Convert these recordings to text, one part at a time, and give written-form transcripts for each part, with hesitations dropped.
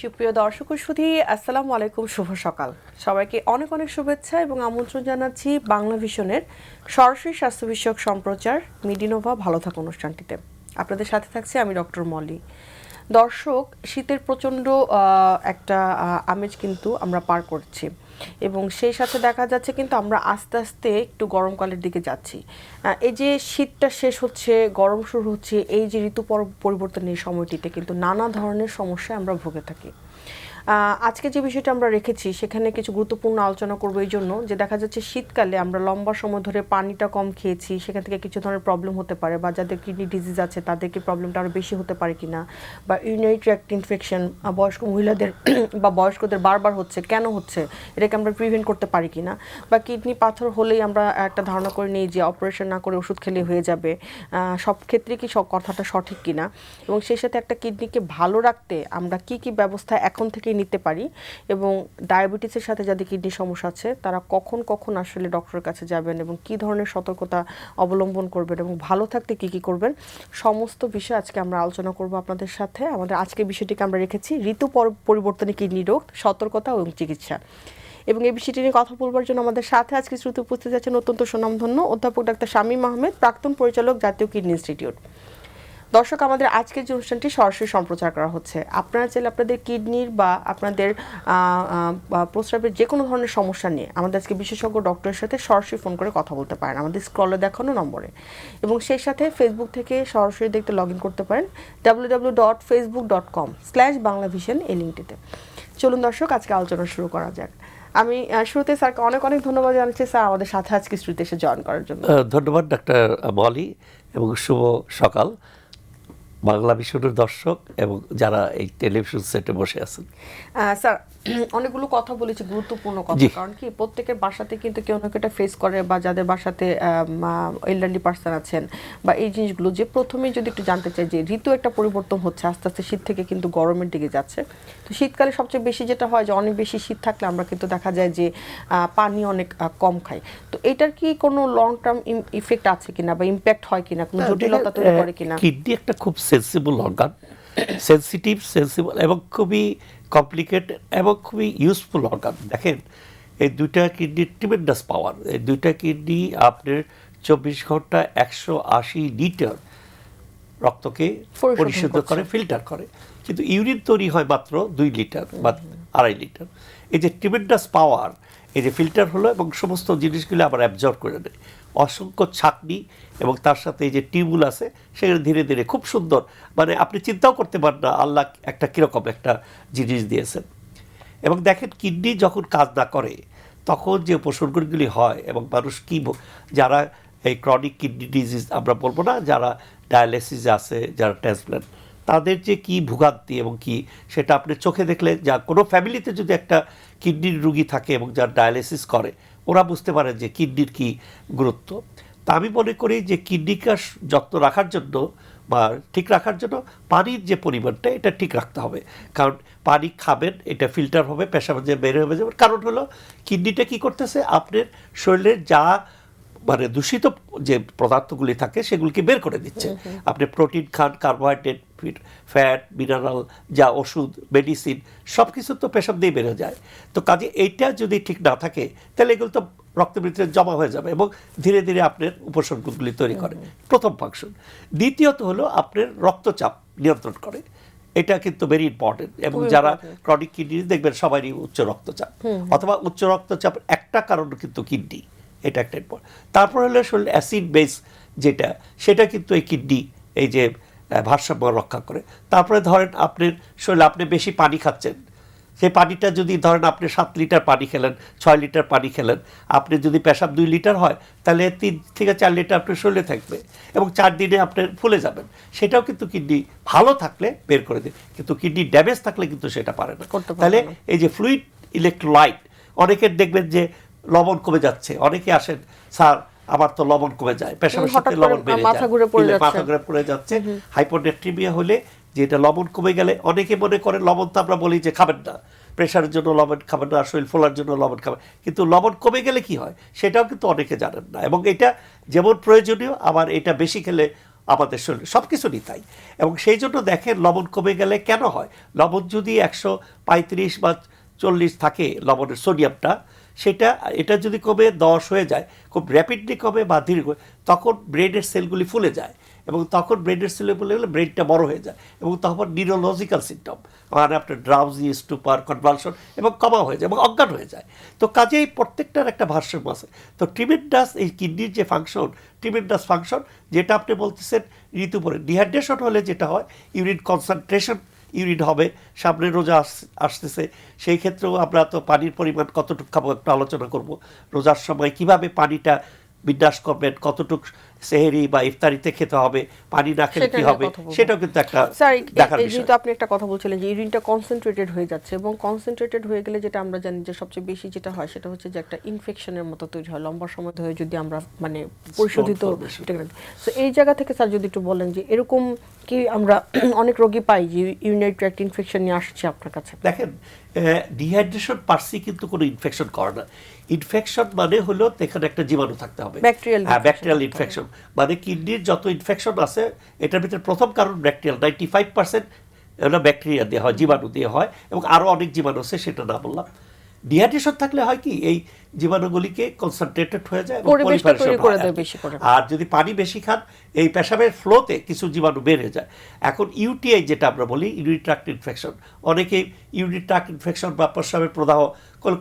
সুপ্রিয় দর্শক ও সুধী, আসসালামু আলাইকুম, শুভ সকাল। সবাইকে অনেক অনেক শুভেচ্ছা এবং আমন্ত্রণ জানাচ্ছি বাংলা ভিশনের সরাসরি স্বাস্থ্য বিষয়ক সম্প্রচার মিডিনোভা ভালো থাকা অনুষ্ঠানটিতে। আপনাদের সাথে থাকছি আমি ডক্টর মলি। দর্শক, শীতের প্রচণ্ড একটা আমেজ কিন্তু আমরা পার করছি এবং সেই সাথে দেখা যাচ্ছে কিন্তু আমরা আস্তে আস্তে একটু গরমকালের দিকে যাচ্ছি। এই যে শীতটা শেষ হচ্ছে, গরম শুরু হচ্ছে, এই যে ঋতু পরিবর্তনের সময়টিতে কিন্তু নানা ধরনের সমস্যায় আমরা ভুগে থাকি। আজকে যে বিষয়টা আমরা রেখেছি সেখানে কিছু গুরুত্বপূর্ণ আলোচনা করবো এই জন্য যে দেখা যাচ্ছে শীতকালে আমরা লম্বা সময় ধরে পানিটা কম খেয়েছি, সেখান থেকে কিছু ধরনের প্রবলেম হতে পারে, বা যাদের কিডনি ডিজিজ আছে তাদেরকে প্রবলেমটা আরও বেশি হতে পারে কিনা, বা ইউরিনারি ট্র্যাক্ট ইনফেকশন বয়স্ক মহিলাদের বা বয়স্কদের বারবার হচ্ছে, কেন হচ্ছে, এটাকে আমরা প্রিভেন্ট করতে পারি কিনা, বা কিডনি পাথর হলেই আমরা একটা ধারণা করে নিই যে অপারেশন না করে ওষুধ খেলে হয়ে যাবে, সব ক্ষেত্রে কি সব কথাটা সঠিক কিনা, এবং সেই সাথে একটা কিডনিকে ভালো রাখতে আমরা কি কি ব্যবস্থা এখন থেকে নিতে পারি, এবং ডায়াবেটিসের সাথে যাদের কিডনি সমস্যা আছে তারা কখন কখন আসলে ডক্টরের কাছে যাবেন এবং কি ধরনের সতর্কতা অবলম্বন করবেন এবং ভালো থাকতে কি কি করবেন, সমস্ত বিষয় আজকে আমরা আলোচনা করব আপনাদের সাথে। আমাদের আজকের বিষয়টিকে আমরা রেখেছি ঋতু পরিবর্তনে কিডনি রোগ, সতর্কতা এবং চিকিৎসা। এবং এই বিষয়টি নিয়ে কথা বলবার জন্য আমাদের সাথে আজকে শ্রুতি উপস্থিত আছেন অত্যন্ত সুনামধন্য অধ্যাপক ডাক্তার শামীম আহমেদ, প্রাক্তন পরিচালক, জাতীয় কিডনি ইনস্টিটিউট। দর্শক, আমাদের আজকের যে অনুষ্ঠানটি সরাসরি সম্প্রচার করা হচ্ছে, আপনারা চাইলে আপনাদের কিডনির বা আপনাদের প্রস্রাবের যে কোনো ধরনের সমস্যা নিয়ে আমাদের আজকে বিশেষজ্ঞ ডক্টরের সাথে সরাসরি ফোন করে কথা বলতে পারেন আমাদের স্ক্রলে দেখানো নম্বরে, এবং সেই সাথে ফেসবুক থেকে সরাসরি দেখতে লগ ইন করতে পারেন www.facebook.com/banglavision এই লিঙ্কটিতে। চলুন দর্শক, আজকে আলোচনা শুরু করা যাক। আমি শুরুতে স্যারকে অনেক অনেক ধন্যবাদ জানাচ্ছি স্যার আমাদের সাথে আজকে স্টুডিওতে এসে জয়েন করার জন্য। ধন্যবাদ ডাক্তার মলি, এবং শুভ সকাল বাংলা ভিশনের দর্শক এবং যারা এই টেলিভিশন সেটে বসে আছেন। স্যার, অনেকগুলো কথা বলেছি, গুরুত্বপূর্ণ কথা, কারণ কি প্রত্যেকের বাসাতে কিন্তু কেউ না কেউ এটা ফেস করে, বা যাদের বাসাতে এল্ডারলি পার্সন আছেন, বা এই জিনিসগুলো যে প্রথমেই যদি একটু জানতে চাই যে ঋতু একটা পরিবর্তন হচ্ছে, আস্তে আস্তে শীত থেকে কিন্তু গরমের দিকে যাচ্ছে। তো শীতকালে সবচেয়ে বেশি যেটা হয় যে অনেক বেশি শীত থাকলে আমরা কিন্তু দেখা যায় যে পানি অনেক কম খাই। তো এটার কি কোনো লং টার্ম ইফেক্ট আছে কিনা বা ইম্প্যাক্ট হয় কিনা, কোনো জটিলতা তৈরি করে কিনা? কিডনি একটা খুব সেন্সিবল অর্গান, সেন্সিবল এবং খুবই কমপ্লিকেটেড এবং খুবই ইউজফুল অর্গান। দেখেন, এই দুইটা কিডনি ট্রিমেন্ডাস পাওয়ার। এই দুইটা কিডনি আপনার 24 ঘন্টা 180 লিটার রক্তকে পরিশুদ্ধ করে, ফিল্টার করে, কিন্তু ইউরিন তৈরি হয় মাত্র 2 লিটার বা 2.5 লিটার। এই যে ট্রিমেন্ডাস পাওয়ার, এই যে ফিল্টার হলো এবং সমস্ত জিনিসগুলো আবার অ্যাবজর্ব করে নেয়, অসংখ্য ছাঁকনি এবং তার সাথে এই যে টিউবুল আছে সেখানে ধীরে ধীরে খুব সুন্দর, মানে আপনি চিন্তাও করতে পারেন না আল্লাহ একটা কীরকম একটা জিনিস দিয়েছেন। এবং দেখেন, কিডনি যখন কাজ না করে তখন যে উপসর্গগুলি হয়, এবং মানুষ কী, যারা এই ক্রনিক কিডনি ডিজিজ আমরা বলবো না, যারা ডায়ালিসিস আছে, যারা ট্রান্সপ্ল্যান্ট, তাদের যে কী ভোগান্তি এবং কি সেটা আপনি চোখে দেখলে, যা কোনো ফ্যামিলিতে যদি একটা কিডনির রুগী থাকে এবং যার ডায়ালিসিস করে, ওরা বুঝতে পারে যে কিডনির কী গুরুত্ব। তা আমি মনে করি যে কিডনিকে যত্ন রাখার জন্য বা ঠিক রাখার জন্য পানির যে পরিমাণটা এটা ঠিক রাখতে হবে। কারণ পানি খাবেন, এটা ফিল্টার হবে, পেশাব যে বের হয়ে যাবে। কারণ হলো কিডনিটা কী করতেছে, আপনার শরীরের যা মানে দূষিত যে পদার্থগুলি থাকে সেগুলিকে বের করে দিচ্ছে। আপনি প্রোটিন খান, কার্বোহাইড্রেট, ফ্যাট, মিনারেল, যা ওষুধ, মেডিসিন, সব কিছু তো পেশাব দিয়ে বেরো যায়। তো কাজে এইটা যদি ঠিক না থাকে তাহলে এগুলো তো রক্তের ভিতরে জমা হয়ে যাবে এবং ধীরে ধীরে আপনার উপসর্গগুলি তৈরি করে, প্রথম ফাংশন। দ্বিতীয়ত হলো আপনার রক্তচাপ নিয়ন্ত্রণ করে, এটা কিন্তু ভেরি ইম্পর্টেন্ট। এবং যারা ক্রনিক কিডনি দেখবেন সবারই উচ্চ রক্তচাপ, অথবা উচ্চ রক্তচাপ একটা কারণ কিন্তু কিডনি, এটা একটা ইম্পর্টেন্ট। তারপর হলো শরীর অ্যাসিড বেস যেটা, সেটা কিন্তু এই কিডনি এই যে ভারসাম্য রক্ষা করে। তারপরে ধরেন আপনার শরীরে আপনি বেশি পানি খাচ্ছেন, সেই পানিটা যদি ধরেন আপনি 7 লিটার পানি খেলেন, 6 লিটার পানি খেলেন, আপনি যদি পেশাব 2 লিটার হয় তাহলে 3 থেকে 4 লিটার আপনার শরীরে থাকবে এবং 4 দিনে আপনি ফুলে যাবেন। সেটাও কিন্তু কিডনি ভালো থাকলে বের করে দেয়, কিন্তু কিডনি ড্যামেজ থাকলে কিন্তু সেটা পারে না। তাহলে এই যে ফ্লুইড ইলেকট্রোলাইট, অনেকের দেখবেন যে লবণ কমে যাচ্ছে, অনেকে আসেন, স্যার আমার তো লবণ কমে যায়, পেশাবের সাথে লবণ বেড়ে যায়, মাথা ঘুরে পড়ে যাচ্ছে। হাইপোনেট্রিমিয়া হলে যে এটা লবণ কমে গেলে অনেকে মনে করেন লবণ তো আমরা বলি যে খাবেন না, প্রেশারের জন্য লবণ খাবেন না, শরীর ফোলার জন্য লবণ খাবেন, কিন্তু লবণ কমে গেলে কি হয় সেটাও কিন্তু অনেকে জানেন না। এবং এটা যেমন প্রয়োজনীয়, আবার এটা বেশি খেলে আমাদের শরীরে সব কিছুরই তাই। এবং সেই জন্য দেখেন লবণ কমে গেলে কেন হয়, লবণ যদি 135 বা 40 থাকে লবণের সোডিয়ামটা, এটা যদি কমে 10 হয়ে যায়, খুব র্যাপিডলি কমে বা ধীরে কমে, তখন ব্রেনের সেলগুলি ফুলে যায়, এবং তখন ব্রেনের সেলে ফুলে গেলে ব্রেনটা বড় হয়ে যায়, এবং তখন নিউরোলজিক্যাল সিমটম মানে আপনার ড্রাউজি, স্টুপার, কনভালশন এবং কমা হয়ে যায় এবং অজ্ঞান হয়ে যায়। তো কাজেই প্রত্যেকটার একটা ভারসাম্য আছে। তো ট্রিমেন্ডাস এই কিডনির যে ফাংশন, ট্রিমেন্ডাস ফাংশন, যেটা আপনি বলতেছেন ঋতু পরে ডিহাইড্রেশন হলে যেটা হয়, ইউরিন কনসেন্ট্রেশন, ইউরিন হবে, সামনে রোজা আসতেছে, সেই ক্ষেত্রেও আমরা তো পানির পরিমাণ কতটুকু খাবো একটু আলোচনা করব। রোজার সময় কিভাবে পানিটা বিন্যাস করবেন, কতটুকু সেহেরি বা ইফতারিতে খেতে হবে, পানি না খেলে কি হবে, সেটাও কিন্তু একটা দেখার বিষয়। যেহেতু আপনি একটা কথা বলছিলেন যে ইউরিনটা কনসেন্ট্রেটেড হয়ে যাচ্ছে, এবং কনসেন্ট্রেটেড হয়ে গেলে যেটা আমরা জানি যে সবচেয়ে বেশি যেটা হয় সেটা হচ্ছে যে একটা ইনফেকশনের মতো তৈরি হয় লম্বা সময় ধরে যদি আমরা মানে পরিশোধিত। তো এই জায়গা থেকে স্যার যদি একটু বলেন যে এরকম কি আমরা অনেক রোগী পাই যে ইউরিনারি ট্র্যাক্ট ইনফেকশন নিয়ে আসছে আপনার কাছে? দেখেন, ডিহাইড্রেশন পার্সি কিন্তু কোনো ইনফেকশন করে না। ইনফেকশন মানে হলো এখানে একটা জীবাণু থাকতে হবে, ব্যাকটেরিয়াল ইনফেকশন। মানে কিডনির যত ইনফেকশন আছে এটার ভিতরে প্রথম কারণ ব্যাকটেরিয়াল, 95% হলো ব্যাকটেরিয়া দিয়ে হয়, জীবাণু দিয়ে হয়, এবং আরও অনেক জীবাণু আছে সেটা না বললাম। ডিহাইড্রেশন থাকলে হয় কি, এই জীবাণুগুলিকে কনসেন্ট্রেটেড হয়ে যায় এবং পরিপারেশন হয়। আর যদি পানি বেশি খান, এই পেশাবের ফ্লোতে কিছু জীবাণু বের হয়ে যায়। এখন ইউটিআই যেটা আমরা বলি, ইউরিনারি ট্র্যাক্ট ইনফেকশন, অনেকেই ইউরিনারি ট্র্যাক্ট ইনফেকশন বা প্রস্রাবের প্রদাহ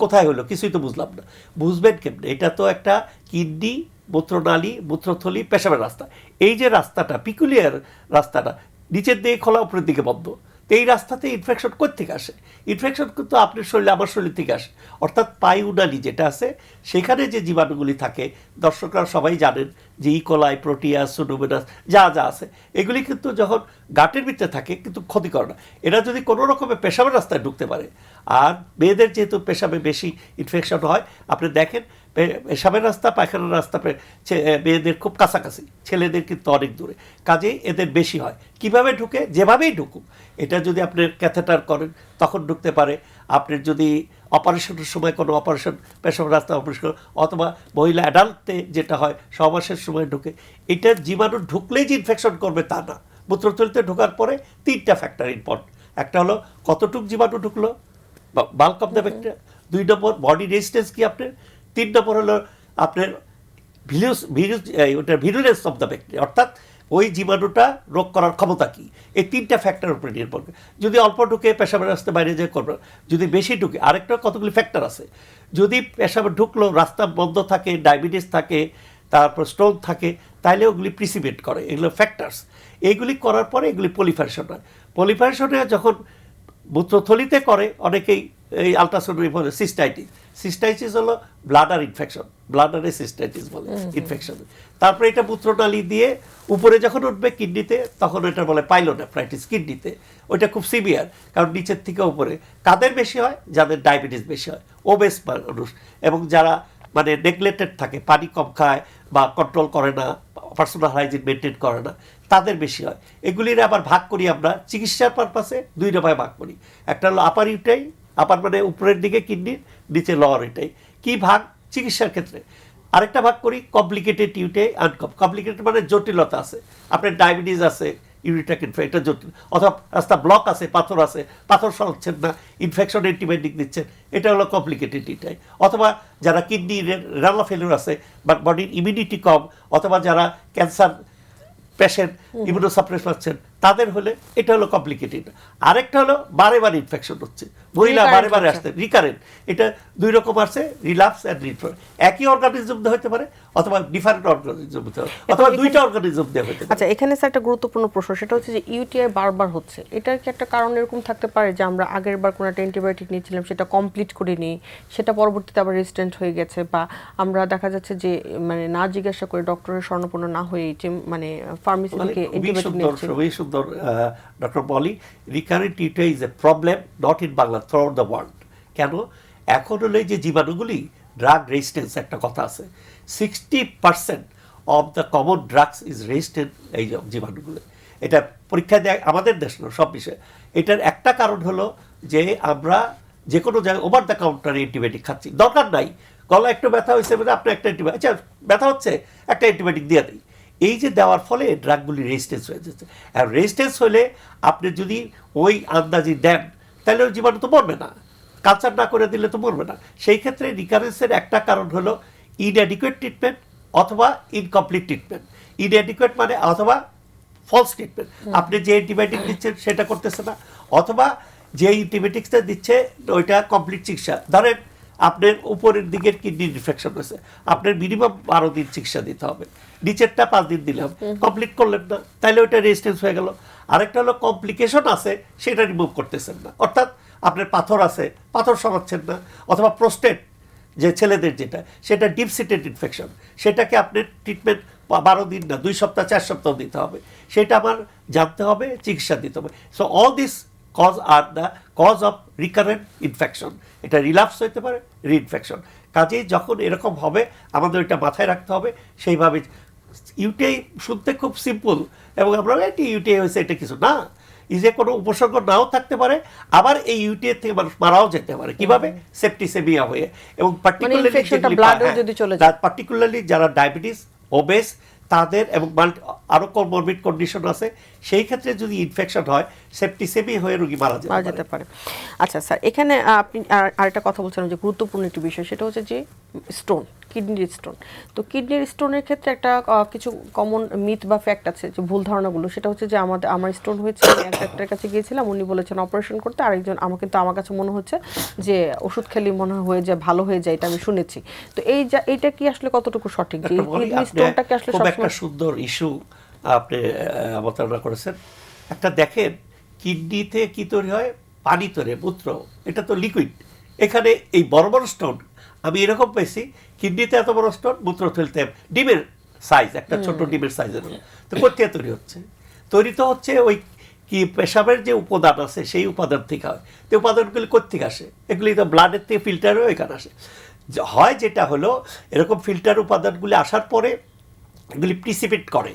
কোথায় হলো কিছুই তো বুঝলাম না। বুঝবেন কেমনে? এটা তো একটা কিডনি, মূত্রনালী, মূত্রথলি, পেশাবের রাস্তা। এই যে রাস্তাটা, পিকুলিয়ার রাস্তাটা, নিচের দিকে খোলা, উপরের দিকে বন্ধ। তো এই রাস্তাতে ইনফেকশন কোত্থেকে আসে? ইনফেকশন কিন্তু আপনার শরীরে, আমার শরীর থেকে আসে। অর্থাৎ পায়ুনালী যেটা আছে, সেখানে যে জীবাণুগুলি থাকে, দর্শকরা সবাই জানেন যে ইকোলাই, প্রোটিয়াস, সুডোমোনাস যা যা আছে, এগুলি কিন্তু যখন গাটের ভিতরে থাকে কিন্তু ক্ষতি করে না। এরা যদি কোনো রকমের পেশাবের রাস্তায় ঢুকতে পারে, আর মেয়েদের যেহেতু পেশাবে বেশি ইনফেকশন হয়, আপনি দেখেন পেশাবের রাস্তা, পায়খানার রাস্তা মেয়েদের খুব কাছাকাছি, ছেলেদের কিন্তু অনেক দূরে, কাজেই এদের বেশি হয়। কিভাবে ঢুকে? যেভাবেই ঢুকুক। এটা যদি আপনি ক্যাথেটার করেন তখন ঢুকতে পারে, আপনার যদি অপারেশনের সময় কোনো অপারেশন, পেশাবের রাস্তা অপারেশন, অথবা মহিলা অ্যাডাল্টে যেটা হয় সহবাসের সময় ঢুকে। এটার জীবাণু ঢুকলেই যে ইনফেকশন করবে তা না। মূত্রথলিতে ঢোকার পরে 3টা ফ্যাক্টর ইম্পর্টেন্ট। একটা হলো কতটুক জীবাণু ঢুকলো, bulk of the bacteria. 2 number body resistance কি আপনার। 3 নম্বর হলো আপনার ভিরুলেন্স অফ দ্য ব্যাকটেরিয়া, অর্থাৎ ওই জীবাণুটা রোগ করার ক্ষমতা কী। এই 3টা ফ্যাক্টর উপরে নির্ভর করে। যদি অল্প ঢুকে পেশাবের রাস্তা বাইরে যেয়ে করবে, যদি বেশি ঢুকে আরেকটা কতগুলি ফ্যাক্টর আছে। যদি পেশাবে ঢুকলো, রাস্তা বন্ধ থাকে, ডায়াবেটিস থাকে, তারপর স্টোন থাকে, তাহলে ওগুলি প্রিসিপিটেট করে, এগুলো ফ্যাক্টরস। এইগুলি করার পরে এগুলি পলিফারেশন হয়। পলিফারেশনে যখন মূত্রথলিতে করে, অনেকেই এই আলট্রাসাউন্ড বলে সিস্টাইটিস হলো ব্লাডার ইনফেকশন, ব্লাডারে সিস্টাইটিস বলে ইনফেকশন। তারপরে এটা মূত্রনালী দিয়ে উপরে যখন উঠবে কিডনিতে, তখন এটা বলে পাইলোনেফ্রাইটিস কিডনিতে। ওইটা খুব সিভিয়ার, কারণ নিচের থেকে উপরে। কাদের বেশি হয়? যাদের ডায়াবেটিস বেশি হয়, ওবেস মানুষ, এবং যারা মানে নেগলেক্টেড থাকে, পানি কম খায় বা কন্ট্রোল করে না, পার্সোনাল হাইজিন মেনটেন করে না, তাদের বেশি হয়। এগুলির আবার ভাগ করি আমরা চিকিৎসার পারপাসে 2 দফায় ভাগ করি। একটা হলো আপার ইউটাই, আপার মানে উপরের দিকে কিডনির, নিচে লোয়ার ইউটাই। কি ভাগ? চিকিৎসার ক্ষেত্রে। আরেকটা ভাগ করি কমপ্লিকেটেড ইউটাই, কমপ্লিকেটেড মানে জটিলতা আছে, আপনার ডায়াবেটিস আছে, ইউরিটাক ইনফেকশন, এটা জটিল, অথবা রাস্তা ব্লক আছে, পাথর সরাচ্ছেন না, ইনফেকশন অ্যান্টিবায়োটিক দিচ্ছেন, এটা হলো কমপ্লিকেটেড ইউটাই। অথবা যারা কিডনি রেনাল ফেলিউর আছে, বাট বডির ইমিউনিটি কম, অথবা যারা ক্যান্সার পেশেন্ট, ইমিউনোসাপ্রেস পাচ্ছেন, তাদের হলে এটা হলো কমপ্লিকেটেড। আরেকটা হলো বারে বারে ইনফেকশন হচ্ছে, মহিলা বারে বারে আসতে, রিকারেন্ট। এটা 2 রকম আছে, রিল্যাপস অ্যান্ড রিফার। একই অর্গানিজম দিয়ে হতে পারে, অথবা ডিফারেন্ট অর্গানিজম হতে পারে, অথবা 2টা অর্গানিজম দিয়ে হতে পারে। আচ্ছা, এখানে স্যার একটা গুরুত্বপূর্ণ প্রশ্ন, সেটা হচ্ছে যে ইউটিআই বারবার হচ্ছে, এটার কি একটা কারণ এরকম থাকতে পারে যে আমরা আগের বার কোনো একটা অ্যান্টিবায়োটিক নিয়েছিলাম, সেটা কমপ্লিট করে নিই, সেটা পরবর্তীতে আবার রেজিস্ট্যান্ট হয়ে গেছে, বা আমরা দেখা যাচ্ছে যে মানে না জিজ্ঞাসা করে, ডক্টরের শরণাপন্ন না হয়ে যে মানে ফার্মেসি থেকে অ্যান্টিবায়োটিক নিচ্ছি? খুবই সুন্দর doctor Poli. Recurrent UTI is a problem not in Bangla, throughout the world. কেন? এখন হলো যে জীবাণুগুলি, ড্রাগ রেজিস্ট্যান্স একটা কথা আছে, 60% of the common drugs is resistant এই জীবাণুগুলো। এটা পরীক্ষা দেয় আমাদের দেশ না, সব বিষয়ে। এটার একটা কারণ হলো যে আমরা যে কোনো জায়গায় ওভার দ্য কাউন্টারে অ্যান্টিবায়োটিক খাচ্ছি, দরকার নাই। গলা একটু ব্যথা হয়েছে মানে আপনি একটা অ্যান্টিবায়োটিক, আচ্ছা ব্যথা হচ্ছে একটা অ্যান্টিবায়োটিক দিয়ে দিই। এই যে দেওয়ার ফলে ড্রাগগুলি রেজিস্ট্যান্স হয়ে যাচ্ছে। আর রেজিস্ট্যান্স হলে আপনি যদি ওই আন্দাজি দেন তাহলে ওই জীবাণু তো মরবে না, কালচার না করে দিলে তো মরবে না। সেই ক্ষেত্রে রিকারেন্সের একটা কারণ হলো ইনঅ্যাডিকুয়েট ট্রিটমেন্ট অথবা ইনকমপ্লিট ট্রিটমেন্ট। ইনঅ্যাডিকুয়েট মানে অথবা ফলস ট্রিটমেন্ট, আপনি যে অ্যান্টিবায়োটিক দিচ্ছেন সেটা করতেছে না, অথবা যে অ্যান্টিবায়োটিক্সটা দিচ্ছে ওইটা কমপ্লিট চিকিৎসা। ধরেন আপনার উপরের দিকের কিডনি ইনফেকশন হয়েছে, আপনার মিনিমাম 12 দিন চিকিৎসা দিতে হবে, নিচেরটা 5 দিন দিলাম, কমপ্লিট করলেন না, তাহলে ওইটা রেজিস্ট্যান্স হয়ে গেল। আরেকটা হলো কমপ্লিকেশন আছে, সেটা রিমুভ করতেছেন না, অর্থাৎ আপনার পাথর আছে, পাথর সরাচ্ছেন না, অথবা প্রোস্টেট যে ছেলেদের যেটা, সেটা ডিপ সিটেড ইনফেকশন, সেটাকে আপনার ট্রিটমেন্ট 12 দিন না 2 সপ্তাহ 4 সপ্তাহ দিতে হবে, সেটা আমার জানতে হবে, চিকিৎসা দিতে হবে। So all this cause are the cause of recurrent infection. এটা রিল্যাপস হতে পারে, রিইনফেকশন। কাজেই যখন এরকম হবে আমাদের এটা মাথায় রাখতে হবে সেইভাবে। ইউটিআই শুনতে খুব সিম্পল, এবং আমরা এটি ইউটিআই হয়েছে এটা কিছু না, এই যে কোনো উপসর্গ নাও থাকতে পারে, আবার এই ইউটিআই থেকে মানুষ মারাও যেতে পারে। কিভাবে? সেপ্টিসেমিয়া হয়ে। এবং পার্টিকুলারলি যারা ডায়াবেটিস, ওবেস তাদের এবং আরো কোমরবিড কন্ডিশন আছে, সেই ক্ষেত্রে যদি ইনফেকশন হয় সেপ্টিসেমিয়া হয়ে রোগী মারা যেতে পারে। আচ্ছা স্যার, এখানে আপনি আরেকটা কথা বলছিলেন যে গুরুত্বপূর্ণ একটি বিষয়, সেটা হচ্ছে যে স্টোন, কিডনির স্টোন। তো কিডনির স্টোনের ক্ষেত্রে একটা কিছু কমন মিথ বা ফ্যাক্ট আছে, যে ভুল ধারণাগুলো, সেটা হচ্ছে যে আমার স্টোন হয়েছে, আমি এক ডাক্তারের কাছে গিয়েছিলাম, উনি বলেছেন অপারেশন করতে, আরেকজন কিন্তু আমার কাছে মনে হচ্ছে যে ওষুধ খেলে মনে হয়ে যায়, ভালো হয়ে যায়, এটা আমি শুনেছি। তো এইটা কি আসলে কতটুকু সঠিক, যে কিডনি স্টোনটা কি আসলে খুব একটা সুন্দর ইস্যু আপনি অবতারণা করেছেন। একটা দেখেন কিডনিতে কি তৈরি হয়, পানি তৈরি, মূত্র, এটা তো লিকুইড। এখানে এই বড় বড় স্টোন আমি এরকম পেয়েছি, কিডনিতে এত বড় স্টোন, মূত্র ফেলতে ডিমের সাইজ, একটা ছোট ডিমের সাইজের। তো কোথায় তৈরি হচ্ছে? তৈরি তো হচ্ছে ওই কি পেশাবের যে উপাদান আছে সেই উপাদান থেকে হয়। তো উপাদানগুলি কোথেকে আসে? এগুলি তো ব্লাডের থেকে ফিল্টার হয়ে এখানে আসে। হয় যেটা হলো এরকম ফিল্টার উপাদানগুলি আসার পরে এগুলি প্রিসিপিট করে,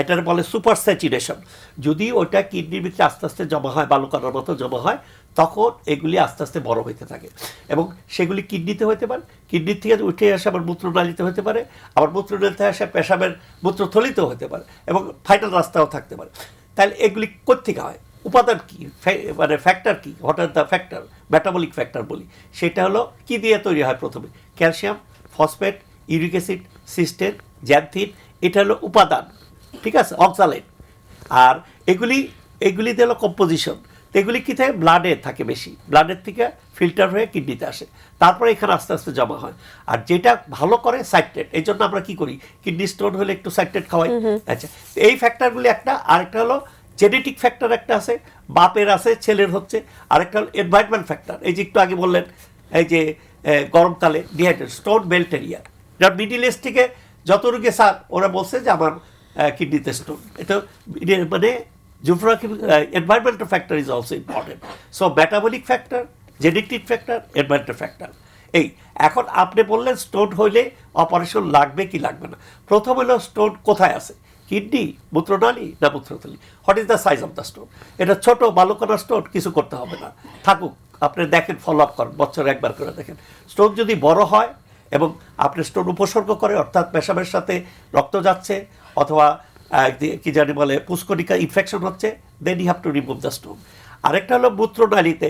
এটার বলে সুপার স্যাচুরেশন। যদি ওটা কিডনির ভিতরে আস্তে আস্তে জমা হয়, বালুকানার মতো জমা হয়, তখন এগুলি আস্তে আস্তে বড় হতে থাকে, এবং সেগুলি কিডনিতে হতে পারে, কিডনির থেকে উঠে আসে আবার মূত্রনালীতে হতে পারে, আবার মূত্রনালীতে আসে পেশাবের মূত্রথলিতেও হতে পারে, এবং ফাইনাল রাস্তাও থাকতে পারে। তাহলে এগুলি কোত্থেকে হয়? উপাদান কি, মানে ফ্যাক্টর কি, what are the factor, metabolic factor বলি, সেটা হলো কি দিয়ে তৈরি হয়? প্রথমে calcium, phosphate, uric acid, cystine, xanthine, এটা হলো উপাদান, ঠিক আছে, অক্সালেট। আর এগুলিতে হলো কম্পোজিশন। এগুলি কি থাকে? ব্লাডে থাকে বেশি, ব্লাডের থেকে ফিল্টার হয়ে কিডনিতে আসে, তারপরে এখানে আস্তে আস্তে জমা হয়। আর যেটা ভালো করে সাইট্রেট, এই জন্য আমরা কি করি, কিডনি স্টোন হলে একটু সাইট্রেট খাওয়াই। আচ্ছা, এই ফ্যাক্টরগুলি একটা। আরেকটা হলো জেনেটিক ফ্যাক্টর, একটা আছে, বাপের আছে, ছেলের হচ্ছে। আরেকটা হলো এনভায়রনমেন্ট ফ্যাক্টর, এই যে একটু আগে বললেন, এই যে গরমকালে ডিহাইড্রেট, স্টোন বেল্ট এরিয়া, যার মিডিল ইস্ট থেকে যত রোগী স্যার ওরা বলছে যে আমার কিডনিতে স্টোন। এটা মানে environmental factor is also important. So metabolic factor, genetic factor, environmental factor. এই এখন আপনি বললেন স্টোন হইলে অপারেশন লাগবে কি লাগবে না। প্রথম হলো স্টোন কোথায় আছে, কিডনি, মূত্রনালী না মূত্রথলি? What is the size of the stone? এটা ছোট বালুকণা স্টোন, কিছু করতে হবে না, থাকুক, আপনি দেখেন, ফলো আপ করেন, বছরে একবার করে দেখেন। স্টোন যদি বড় হয় এবং আপনি স্টোন উপসর্গ করে, অর্থাৎ পেশাবের সাথে রক্ত যাচ্ছে, অথবা কি জানি বলে পুষ্করিকা ইনফেকশন হচ্ছে, then you have to remove the stone. আরেকটা হলো মূত্রনালীতে,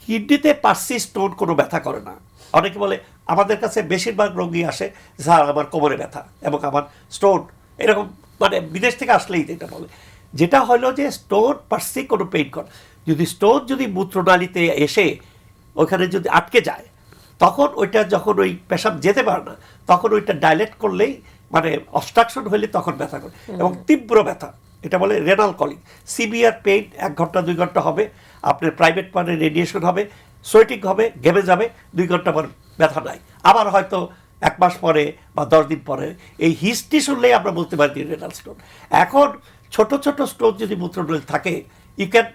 কিডনিতে পার্সি স্টোন কোনো ব্যথা করে না। অনেকে বলে, আমাদের কাছে বেশিরভাগ রোগী আসে, স্যার আমার কোমরে ব্যথা এবং আমার স্টোন, এরকম মানে বিদেশ থেকে আসলেই এটা বলে। যেটা হলো যে স্টোন পার্সি কোনো পেইন করে, যদি স্টোন যদি মূত্রনালীতে এসে ওইখানে যদি আটকে যায়, তখন ওইটা যখন ওই পেশাব যেতে পারে না, তখন ওইটা ডাইলেট করলেই, মানে অবস্ট্রাকশন হলে তখন ব্যথা করে, এবং তীব্র ব্যথা, এটা বলে রেনাল কলিং, সিভিয়ার পেইন, 1 ঘন্টা 2 ঘন্টা হবে, আপনার প্রাইভেট পার্টে রেডিয়েশন হবে, সোয়েটিং হবে, ঘেমে যাবে, 2 ঘন্টা পর ব্যথা নাই, আবার হয়তো 1 মাস পরে বা 10 দিন পরে। এই হিস্ট্রি শুনলেই আমরা বলতে পারি রেনাল স্টোন। এখন ছোট ছোট স্টোন যদি মূত্রনালী থাকে, you can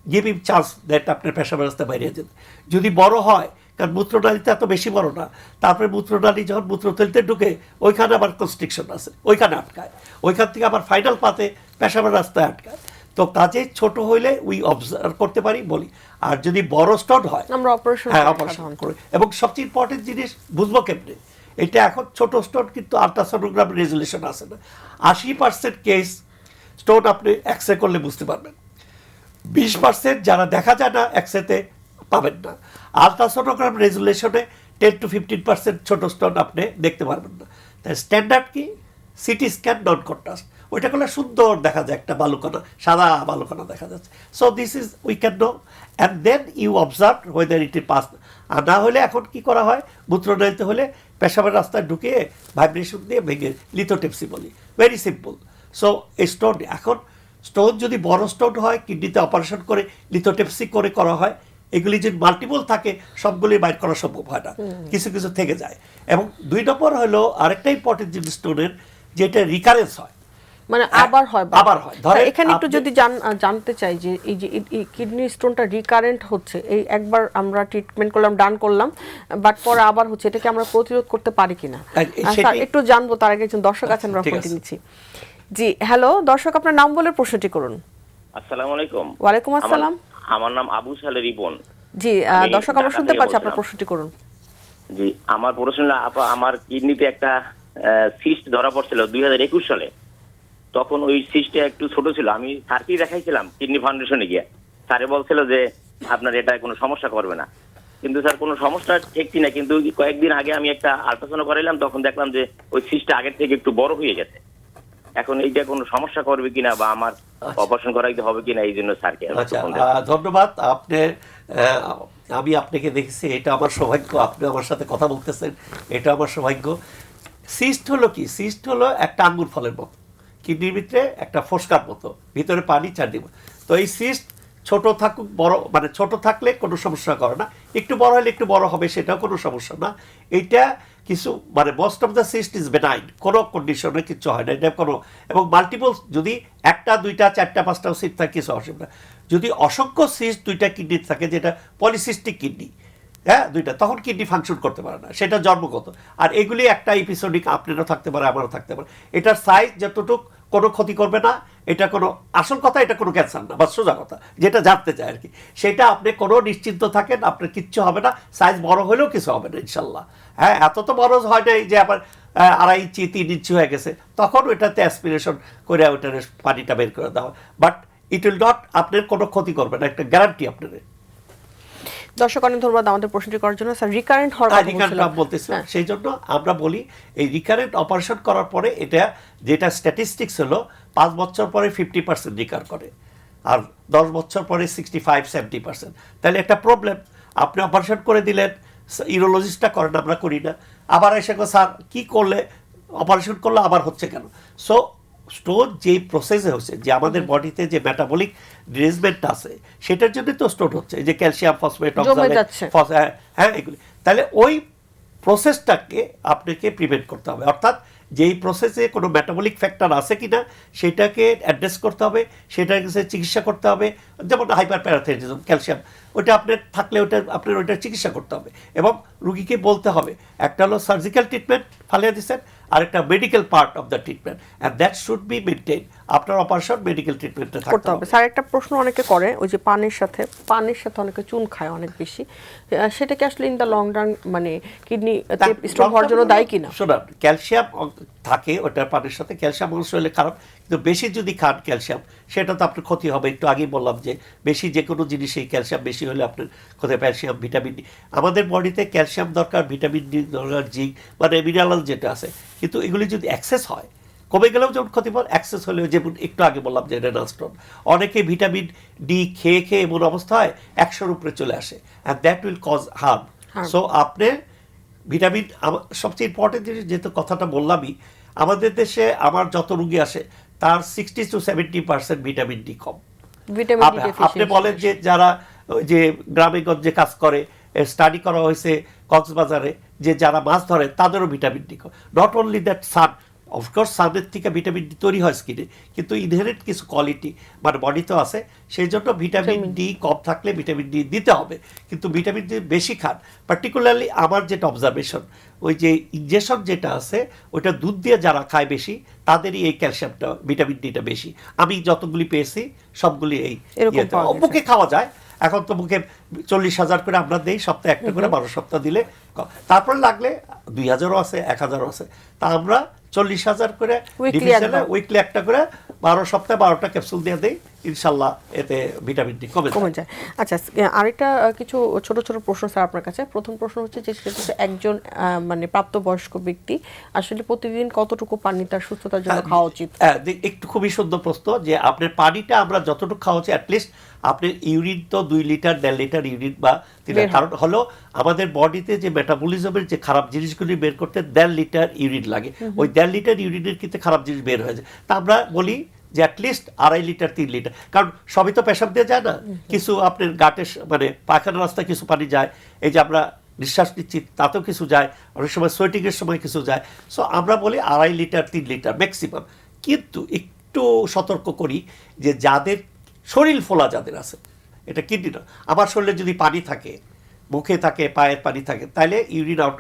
give him chance that আপনার পেশাবের রাস্তায় বাইরে যেতে। যদি বড় হয়, কারণ মূত্রনালীতে এত বেশি বড় না, তারপরে মূত্রনালী যখন মূত্রথলিতে ঢুকে, ওইখানে আবার কনস্ট্রিকশন আছে, ওইখানে আটকায়, ওইখান থেকে আবার ফাইনাল পাতে পেশাবের রাস্তায় আটকায়। তো কাজে ছোট হইলে উই অবজার্ভ করতে পারি বলি, আর যদি বড় স্টোন হয় আমরা অপারেশন, হ্যাঁ অপারেশন করে। এবং সবচেয়ে ইম্পর্টেন্ট জিনিস বুঝবো কেমনে, এটা এখন ছোট স্টোন কিন্তু আলট্রাসোনোগ্রাম রেজুলেশন আছে না। 80% কেস স্টোন আপনি এক্সরে করলে বুঝতে পারবেন, 20% যারা দেখা যায় না এক্সরেতে পাবেন না। আলট্রাসোনোগ্রাম রেজুলেশনে 10 to 15% ছোট স্টোন আপনি দেখতে পারবেন না। তাই স্ট্যান্ডার্ড কি সিটি স্ক্যান নন কন্ট্রাস্ট, ওইটা করলে সুন্দর দেখা যায়, একটা বালুকণা, সাদা বালুকণা দেখা যাচ্ছে। So this is we can know and then you observe whether it is pass. আর না হলে এখন কি করা হয়, মূত্রনালীতে হলে পেশাবের রাস্তায় ঢুকিয়ে ভাইব্রেশন দিয়ে ভেঙে লিথোটেপসি বলি, ভেরি সিম্পল। সো এই স্টোন এখন স্টোন যদি বড় স্টোন হয় কিডনিতে অপারেশন করে লিথোটেপসি করে করা হয়, এগুলি যদি মাল্টিপল থাকে সবগুলি বাইর করা সম্ভব হয় না, কিছু কিছু থেকে যায়। এবং 2 নম্বর হলো আরেকটা ইম্পর্টেন্ট জিনিস স্টোনের, যেটা রিকারেন্স হয়, মানে আবার হয় আবার হয়। ধরেন এখানে একটু যদি জানতে চাই যে এই যে কিডনি স্টোনটা রিকারেন্ট হচ্ছে, এই একবার আমরা ট্রিটমেন্ট করলাম, ডান করলাম, বাট পরে আবার হচ্ছে, এটাকে আমরা প্রতিরোধ করতে পারি কিনা স্যার একটু জানবো। তার আগে একজন দর্শক আছেন, আমরা ফোনটি নিচ্ছি। জি হ্যালো দর্শক, আপনার নাম বলে প্রশ্নটি করুন। আসসালামু আলাইকুম। ওয়ালাইকুম আসসালাম। আমার নাম আবু সালে রিপন। জি দর্শক আমরা শুনতে পাচ্ছি, আপনার প্রশ্নটি করুন। জি আমার প্রশ্ন হলো, আমার কিডনিতে একটা সিস্ট ধরা পড়ছিল 2021 সালে। তখন ওই সিস্টটা একটু ছোট ছিল, আমি স্যারকেই দেখাইছিলাম কিডনি ফাউন্ডেশনে গিয়ে। স্যারে বলছিল যে আপনার এটা কোনো সমস্যা করবে না, কিন্তু স্যার কোনো সমস্যা ঠেকছি না। কিন্তু কয়েকদিন আগে আমি একটা আল্ট্রাসাউন্ড করাইলাম, তখন দেখলাম যে ওই সিস্টটা আগের থেকে একটু বড় হয়ে গেছে। এখন এইটা কোনো সমস্যা করবে কিনা বা আমার অপারেশন করাইতে হবে কিনা, এই জন্য স্যারকে। আচ্ছা ধন্যবাদ। আপনি আমি আপনাকে দেখেছি, এটা আমার সৌভাগ্য, আপনি আমার সাথে কথা বলতেছেন, এটা আমার সৌভাগ্য। সিস্ট হলো কি, সিস্ট হলো একটা আঙ্গুর ফলের মতো, কিডনির ভিতরে একটা ফোসকার মতো, ভিতরে পানি চারদিকে। তো এই সিস্ট ছোট থাকুক বড়, মানে ছোট থাকলে কোনো সমস্যা করে না, একটু বড় হলে একটু বড় হবে, সেটাও কোনো সমস্যা না। এইটা কিছু মানে most of the cyst is benign, কোনো কন্ডিশনে কিছু হয় না এটা কোনো। এবং মাল্টিপল যদি 1টা 2টা 4টা 5টাও সিস্ট থাকে কিছু অসুবিধা। যদি অসংখ্য সিস্ট 2টা কিডনি থাকে, যেটা পলিসিস্টিক কিডনি, হ্যাঁ 2টা, তখন কিডনি ফাংশন করতে পারে না, সেটা জন্মগত। আর এগুলি একটা এপিসোডিক, আপনারও থাকতে পারে, আমারও থাকতে পারে। এটার সাইজ যতটুক কোনো ক্ষতি করবে না, এটা কোনো আসল কথা, এটা কোনো ক্যান্সার না, বা সোজা কথা যেটা জানতে চায় আর কি, সেটা আপনি কোনো নিশ্চিন্ত থাকেন, আপনার কিচ্ছু হবে না। সাইজ বড় হলেও কিছু হবে না ইনশাল্লাহ। হ্যাঁ এত তো বড় হয় না যে আবার 2.5 ইঞ্চি 3 ইঞ্চি হয়ে গেছে, তখন ওইটাতে অ্যাসপিরেশন করে ওইটার পানিটা বের করে দেওয়া, বাট ইট উইল নট আপনার কোনো ক্ষতি করবে না, একটা গ্যারান্টি আপনার। দর্শক অনেক ধন্যবাদ আমাদের প্রশ্নটি করার জন্য। স্যার রিকারেন্ট হওয়ার কথা বলছিলাম, বলতেছিলাম, সেই জন্য আমরা বলি এই রিকারেন্ট অপারেশন করার পরে এটা যেটা স্ট্যাটিস্টিক্স হলো 5 বছর পরে 50% রিকার করে, আর 10 বছর পরে 65-70%। তাহলে একটা প্রবলেম, আপনি অপারেশন করে দিলেন, ইউরোলজিস্টটা করেন, আমরা করি না, আবার এসে স্যার কি করলে অপারেশন করলে আবার হচ্ছে কেন। সো স্টোন যেই প্রসেসে হচ্ছে, যে আমাদের বডিতে যে মেটাবলিক ডিরেজমেন্ট আছে, সেটার জন্য তো স্টোন হচ্ছে, এই যে ক্যালসিয়াম ফসফেট হ্যাঁ এগুলি। তাহলে ওই প্রসেসটাকে আপনাকে প্রিভেন্ট করতে হবে, অর্থাৎ যেই প্রসেসে কোনো মেটাবলিক ফ্যাক্টর আছে কিনা সেটাকে অ্যাড্রেস করতে হবে, সেটার কাছে চিকিৎসা করতে হবে। যেমন হাইপার প্যারাথাইরয়েডিজম, ক্যালসিয়াম, ওইটা আপনার থাকলে ওইটা আপনার ওইটার চিকিৎসা করতে হবে। এবং রুগীকে বলতে হবে, একটা হলো সার্জিক্যাল ট্রিটমেন্ট ফালিয়ে দিচ্ছেন, আর একটা medical part of the treatment, and that should be maintain. আপনার অপারেশন মেডিকেল ট্রিটমেন্টে থাকতে হবে। স্যার একটা প্রশ্ন অনেকে করে, ওই যে পানির সাথে অনেকে চুন খায় অনেক বেশি, সেটা কি আসলে ইন দ্য লং রান মানে কিডনি স্টোন হওয়ার জন্য দায়ী কিনা? শোনান, ক্যালসিয়াম থাকে ওটার পানির সাথে, ক্যালসিয়াম অংশ হলে খারাপ, কিন্তু বেশি যদি খান ক্যালসিয়াম, সেটা তো আপনার ক্ষতি হবে। একটু আগেই বললাম যে বেশি যে কোনো জিনিসেই ক্যালসিয়াম বেশি হলে আপনার ক্ষতি, ক্যালসিয়াম, ভিটামিন ডি। আমাদের বডিতে ক্যালসিয়াম দরকার, ভিটামিন ডি দরকার, জিঙ্ক মানে মিনারেল যেটা আছে, কিন্তু এগুলি যদি অ্যাক্সেস হয়, কমে গেলেও যেমন ক্ষতিকর, অ্যাক্সেস হলেও, যেমন একটু আগে বললাম যে রেনাল স্টোন, অনেকে ভিটামিন ডি খেয়ে খেয়ে এমন অবস্থা হয় 100-র উপরে চলে আসে, and that will cause harm. So আপনি ভিটামিন, সবচেয়ে ইম্পর্টেন্ট জিনিস, যেহেতু কথাটা বললামই, আমাদের দেশে আমার যত রুগী আসে তার 60-70% ভিটামিন ডি কম। আপনি বলেন যে যারা যে গ্রামে গঞ্জে কাজ করে, স্টাডি করা হয়েছে কক্সবাজারে, যে যারা মাছ ধরে তাদেরও ভিটামিন ডি কম। Not only that, sun, of course সানের থেকে ভিটামিন ডি তৈরি হয় স্কিনে, কিন্তু ইনহেরেন্ট কিছু কোয়ালিটি মানে বডিতেও আছে, সেই জন্য ভিটামিন ডি কম থাকলে ভিটামিন ডি দিতে হবে। কিন্তু ভিটামিন ডি বেশি খান, পার্টিকুলারলি আমার যেটা অবজারভেশন, ওই যে ইনজেকশন যেটা আছে ওইটা দুধ দিয়ে যারা খায় বেশি, তাদেরই এই ক্যালসিয়ামটা, ভিটামিন ডিটা বেশি। আমি যতগুলি পেয়েছি সবগুলি এই মুখে খাওয়া যায়, এখন তো মুখে 40,000 করে আমরা দেই, সপ্তাহে একটা করে, 12 সপ্তাহ দিলে তারপরে লাগলে 2,000ও আছে, 1,000ও আছে। তা আমরা 40,000 করে উইকলি একটা করে 12 সপ্তাহে 12টা ক্যাপসুল দিয়ে দেই, ইনশাল্লাহ এতে ভিটামিন ডি কমে যায়। আচ্ছা, আরেকটা কিছু ছোট ছোট প্রশ্ন স্যার আপনার কাছে। প্রথম প্রশ্ন হচ্ছে যে সেটা হচ্ছে একজন মানে প্রাপ্তবয়স্ক ব্যক্তি আসলে প্রতিদিন কতটুকু পানি তার সুস্থতার জন্য খাওয়া উচিত? একটু খুবই সুন্দর প্রশ্ন, যে আপনার পানিটা আমরা যতটুকু খাওয়া উচিত, অ্যাটলিস্ট আপনার ইউরিন তো 2 লিটার 1.5 লিটার ইউরিন বা 3 লিটার, কারণ হলো আমাদের বডিতে যে মেটাবলিজমের যে খারাপ জিনিসগুলি বের করতে 1.5 লিটার ইউরিন লাগে। ওই 1.5 লিটার ইউরিনের কিন্তু খারাপ জিনিস বের হয়ে যায়। তা আমরা বলি যে অ্যাটলিস্ট 2.5 লিটার 3 লিটার, কারণ সবই তো পেশাব দিয়ে যায় না, কিছু আপনার গাটে মানে পায়খানা রাস্তায় কিছু পানি যায়, এই যে আমরা নিঃশ্বাস নিচ্ছি তাতেও কিছু যায়, অনেক সময় সোয়েটিংয়ের সময় কিছু যায়। সো আমরা বলি 2.5 লিটার 3 লিটার ম্যাক্সিমাম। কিন্তু একটু সতর্ক করি যে যাদের শরীর ফোলা যাদের আছে, এটা কিডনি না, আমার শরীরে যদি পানি থাকে, মুখে থাকে, পায়ের পানি থাকে, তাহলে ইউরিন আউট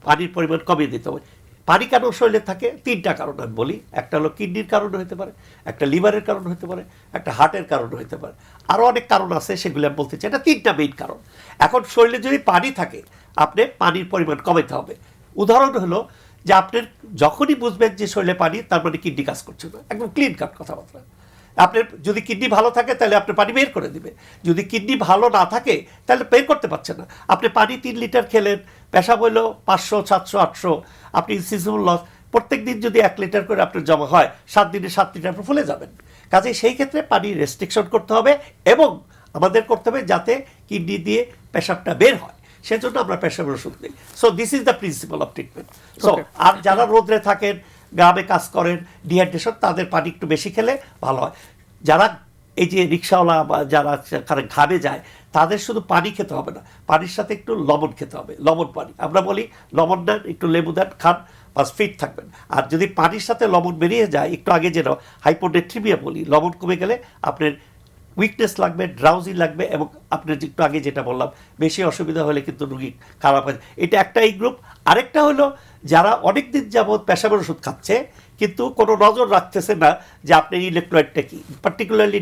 পানির পরিমাণ কমিয়ে দিতে হবে। পানি কেন শরীরে থাকে? 3টা কারণ আমি বলি। একটা হলো কিডনির কারণে হতে পারে, একটা লিভারের কারণে হতে পারে, একটা হার্টের কারণে হতে পারে, আরও অনেক কারণ আছে, সেগুলো আমি বলতে চাই। এটা 3টা মেইন কারণ। এখন শরীরে যদি পানি থাকে, আপনি পানির পরিমাণ কমাতে হবে। উদাহরণ হলো যে আপনার যখনই বুঝবেন যে শরীরে পানি, তার মানে কিডনি কাজ করছে না, একদম ক্লিন কাট কথাবার্তা। আপনার যদি কিডনি ভালো থাকে তাহলে আপনি পানি বের করে দিবে, যদি কিডনি ভালো না থাকে তাহলে বের করতে পারছে না। আপনি পানি 3 লিটার খেলেন, পেশাব হইলো 500, 700, 800, আপনি ইনসিজেবল লস প্রত্যেক দিন যদি 1 লিটার করে আপনার জমা হয়, 7 দিনে 7 লিটার আপনি ফুলে যাবেন। কাজে সেই ক্ষেত্রে পানি রেস্ট্রিকশন করতে হবে, এবং আমাদের করতে হবে যাতে কিডনি দিয়ে পেশাবটা বের হয়, সেজন্য আমরা পেশাবের ওষুধ দিই। So this is the principle of treatment. So আর যারা রোদ্রে থাকেন, গ্রামে কাজ করেন, ডিহাইড্রেশন, তাদের পানি একটু বেশি খেলে ভালো হয়। যারা এই যে রিক্সাওয়ালা বা যারা ঘামে যায়, তাদের শুধু পানি খেতে হবে না, পানির সাথে একটু লবণ খেতে হবে, লবণ পানি। আমরা বলি লবণ দেন, একটু লেবু দেন, খান, বাস ফিট থাকবেন। আর যদি পানির সাথে লবণ বেরিয়ে যায়, একটু আগে যেন হাইপোনেট্রিমিয়া বলি, লবণ কমে গেলে আপনার উইকনেস লাগবে, ড্রাউজি লাগবে, এবং আপনার একটু আগে যেটা বললাম, বেশি অসুবিধা হলে কিন্তু রুগী খারাপ হয়। এটা একটা এই গ্রুপ। আরেকটা হলো যারা অনেক দিন যাবৎ পেশাবের ওষুধ খাচ্ছে কিন্তু কোনো নজর রাখতেছে না যে আপনার ইলেকট্রোলাইটটা কি, পার্টিকুলারলি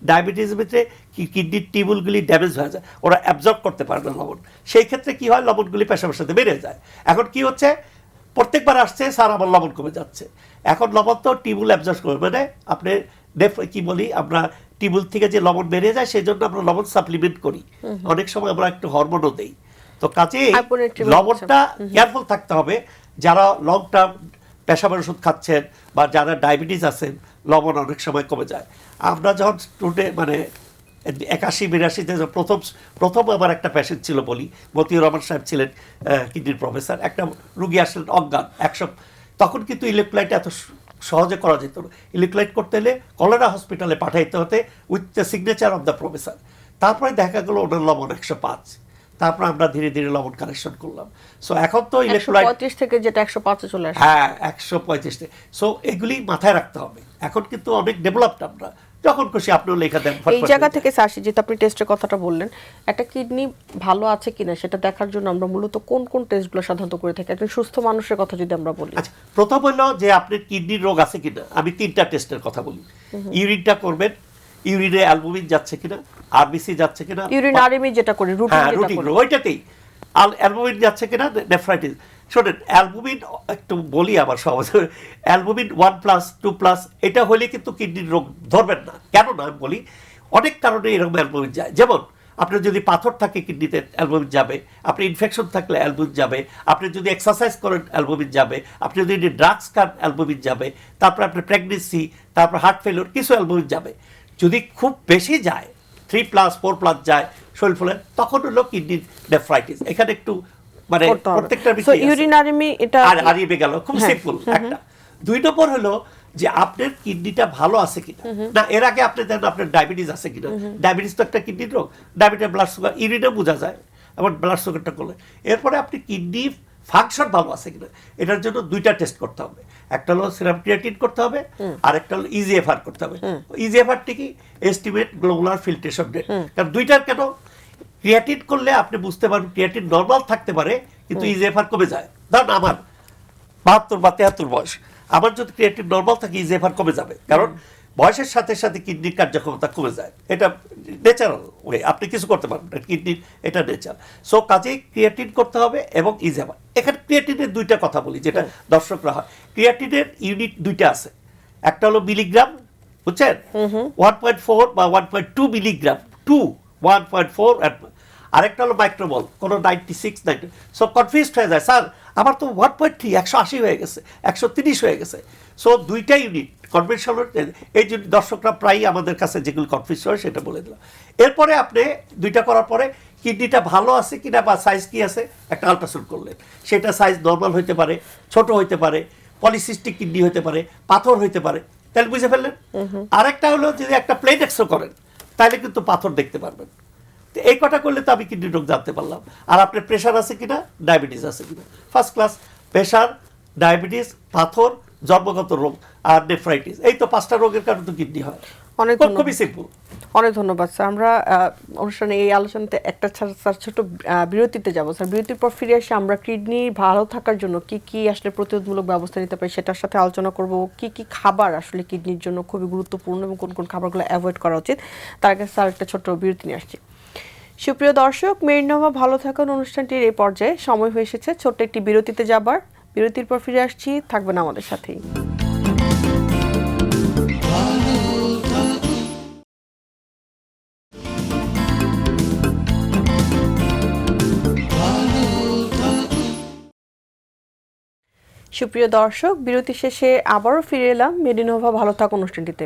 ডায়াবেটিসের ভিতরে কিডনির টিউবুলগুলি ড্যামেজ হয়ে যায়, ওরা অ্যাবজর্ব করতে পারে না লবণ। সেই ক্ষেত্রে কি হয়, লবণগুলি পেশাবের সাথে বেড়ে যায়। এখন কি হচ্ছে, প্রত্যেকবার আসছে স্যার আমার লবণ কমে যাচ্ছে। এখন লবণ তো টিউবুল অ্যাবজর্ব করবে, মানে আপনি কি বলি আমরা, টিউবুল থেকে যে লবণ বেরিয়ে যায়, সেই জন্য আমরা লবণ সাপ্লিমেন্ট করি, অনেক সময় আমরা একটু হরমোনও দেই। তো কাজেই লবণটা কেয়ারফুল থাকতে হবে। যারা লং টার্ম পেশাবের ওষুধ খাচ্ছেন বা যারা ডায়াবেটিস আছেন, লবণ অনেক সময় কমে যায়। আমরা যখন মানে 81-82-তে প্রথম আমার একটা পেশেন্ট ছিল বলি, মতিউর রহমান সাহেব ছিলেন কিডনির প্রফেসর, একটা রুগী আসলেন অজ্ঞান 100, তখন কিন্তু ইলেকট্রোলাইট এত সহজে করা যেত না। ইলেকট্রোলাইট করতে হলে কলেরা হসপিটালে পাঠাইতে হতে with the signature of the professor. তারপরে দেখা গেল ওনার লবণ 105, তারপর আমরা ধীরে ধীরে লবণ কারেকশন করলাম। সো এখন তো ইলেকট্রোলাইট 135 থেকে যেটা 105 চলে আসে, হ্যাঁ 135। সো এগুলি মাথায় রাখতে হবে। এখন কিন্তু অনেক ডেভেলপড, আমরা যখন খুশি আপনিও লেখা দেন। এই জায়গা থেকে আসি, যেটা আপনি টেস্টের কথাটা বললেন, একটা কিডনি ভালো আছে কিনা সেটা দেখার জন্য আমরা মূলত কোন কোন টেস্টগুলো সাধারণত করে থাকি, একজন সুস্থ মানুষের কথা যদি আমরা বলি? আচ্ছা, প্রথম হলো যে আপনার কিডনির রোগ আছে কিনা, আমি 3টা টেস্টের কথা বলি। ইউরিনটা করবেন, ইউরিনে অ্যালবুমিন যাচ্ছে কিনা, আরবিসি যাচ্ছে কিনা, ইউরিনারিমি যেটা করি রুটিন, ওইটাতেই অ্যালবুমিন যাচ্ছে কিনা, নেফ্রাইটিস। শোনেন, অ্যালবুমিন একটু বলি আবার সহজ, অ্যালবুমিন 1+, 2+, এটা হলে কিন্তু কিডনির রোগ ধরবেন না। কেন না আমি বলি, অনেক কারণে এরকম অ্যালবুমিন যায়। যেমন আপনার যদি পাথর থাকে কিডনিতে, অ্যালবুমিন যাবে, আপনি ইনফেকশন থাকলে অ্যালবুমিন যাবে, আপনি যদি এক্সারসাইজ করেন অ্যালবুমিন যাবে, আপনি যদি ড্রাগস খান অ্যালবুমিন যাবে, তারপর আপনার প্রেগনেন্সি, তারপর হার্ট ফেলিওর, কিছু অ্যালবুমিন যাবে। যদি খুব বেশি যায়, 3+, 4+ যায় শরীর ফলে, তখন হলো কিডনির নেফ্রাইটিস। এখানে একটু মানে প্রত্যেকটার বিষয় ইউরিনারিমি এটা হারিয়ে গেল, খুব সিম্পল একটা। 2 নম্বর হলো যে আপনার কিডনিটা ভালো আছে কিনা, না এর আগে আপনি জানেন আপনার ডায়াবেটিস আছে কিনা। ডায়াবেটিস তো একটা কিডনির রোগ, ডায়াবেটিস ব্লাড সুগার, ইউরিনে বোঝা যায়, এবং ব্লাড সুগারটা করলে এরপরে আপনি কিডনি ফাংশন ভালো আছে কিনা, এটার জন্য 2টা টেস্ট করতে হবে। একটা হলো সিরাম ক্রিয়েটিন করতে হবে, আর একটা হলো ইজিএফআর করতে হবে। ইজিএফআরটি কি, এস্টিমেট গ্লোবুলার ফিল্ট্রেশন রেট। কারণ 2টার কেন, ক্রিয়েটিন করলে আপনি বুঝতে পারবেন ক্রিয়েটিন নর্মাল থাকতে পারে কিন্তু ইজিএফআর কমে যায়। ধরুন আমার 72 বা 73 বয়স, আমার যদি ক্রিয়েটিন নর্মাল থাকে ইজিএফআর কমে যাবে, কারণ বয়সের সাথে সাথে কিডনির কার্যক্ষমতা কমে যায়, এটা ন্যাচারাল ওয়ে, আপনি কিছু করতে পারবেন না, কিডনির এটা নেচার। সো কাজেই ক্রিয়েটিন করতে হবে এবং ইজেমা। এখানে ক্রিয়েটিনের দুইটা কথা বলি যেটা দর্শকরা হয়, ক্রিয়েটিনের ইউনিট দুইটা আছে, একটা হলো মিলিগ্রাম, বুঝছেন, 1.4 বা 1.2 মিলিগ্রাম, 1.4, আরেকটা হলো মাইক্রোমল, কোনো 96, 90। সো কনফিউজড হয়ে যায়, স্যার আমার তো 1.3 180 হয়ে গেছে, 130 হয়ে গেছে। সো দুইটা ইউনিট কনভেনশনাল, এই জন্য দর্শকরা প্রায়ই আমাদের কাছে যেগুলো কনফিউজ হয় সেটা বলে দিলাম। এরপরে আপনি দুইটা করার পরে কিডনিটা ভালো আছে কিনা বা সাইজ কি আছে একটা আল্ট্রাসাউন্ড করলেন, সেটা সাইজ নর্মাল হইতে পারে, ছোট হইতে পারে, পলিসিস্টিক কিডনি হইতে পারে, পাথর হইতে পারে, তাহলে বুঝে ফেললেন। আরেকটা হলো যদি একটা প্লেন এক্সরে করেন তাহলে কিন্তু পাথর দেখতে পারবেন। তো এই কটা করলে তো আমি কিডনি রোগ জানতে পারলাম। আর আপনার প্রেশার আছে কিনা, ডায়াবেটিস আছে কিনা, ফার্স্ট ক্লাস। প্রেশার, ডায়াবেটিস, পাথর, জন্মগত রোগ আর নেফ্রাইটিস, এই তো 5টা রোগের কারণে তো কিডনি হয়। অনেক খুবই সিম্পল। অনেক ধন্যবাদ স্যার। আমরা অনুষ্ঠানে এই আলোচনাতে একটা স্যার ছোট বিরতিতে যাব স্যার। বিরতির পর ফিরে এসে আমরা কিডনি ভালো থাকার জন্য কি কি আসলে প্রতিরোধমূলক ব্যবস্থা নিতে পারি সেটার সাথে আলোচনা করব। কি কি খাবার আসলে কিডনির জন্য খুবই গুরুত্বপূর্ণ এবং কোন কোন খাবারগুলো অ্যাভয়েড করা উচিত, তার আগে স্যার একটা ছোট বিরতি নিয়ে আসছি। সুপ্রিয় দর্শক, মেরিনোভা ভালো থাকুন অনুষ্ঠানটির এই পর্যায়ে সময় হয়ে এসেছে ছোট্ট একটি বিরতিতে যাবার। বিরতির পর ফিরে আসছি, থাকবেন আমাদের সাথেই। সুপ্রিয় দর্শক, বিরতি শেষে আবারও ফিরে এলাম মেরিনোভা ভালো থাক অনুষ্ঠানটিতে।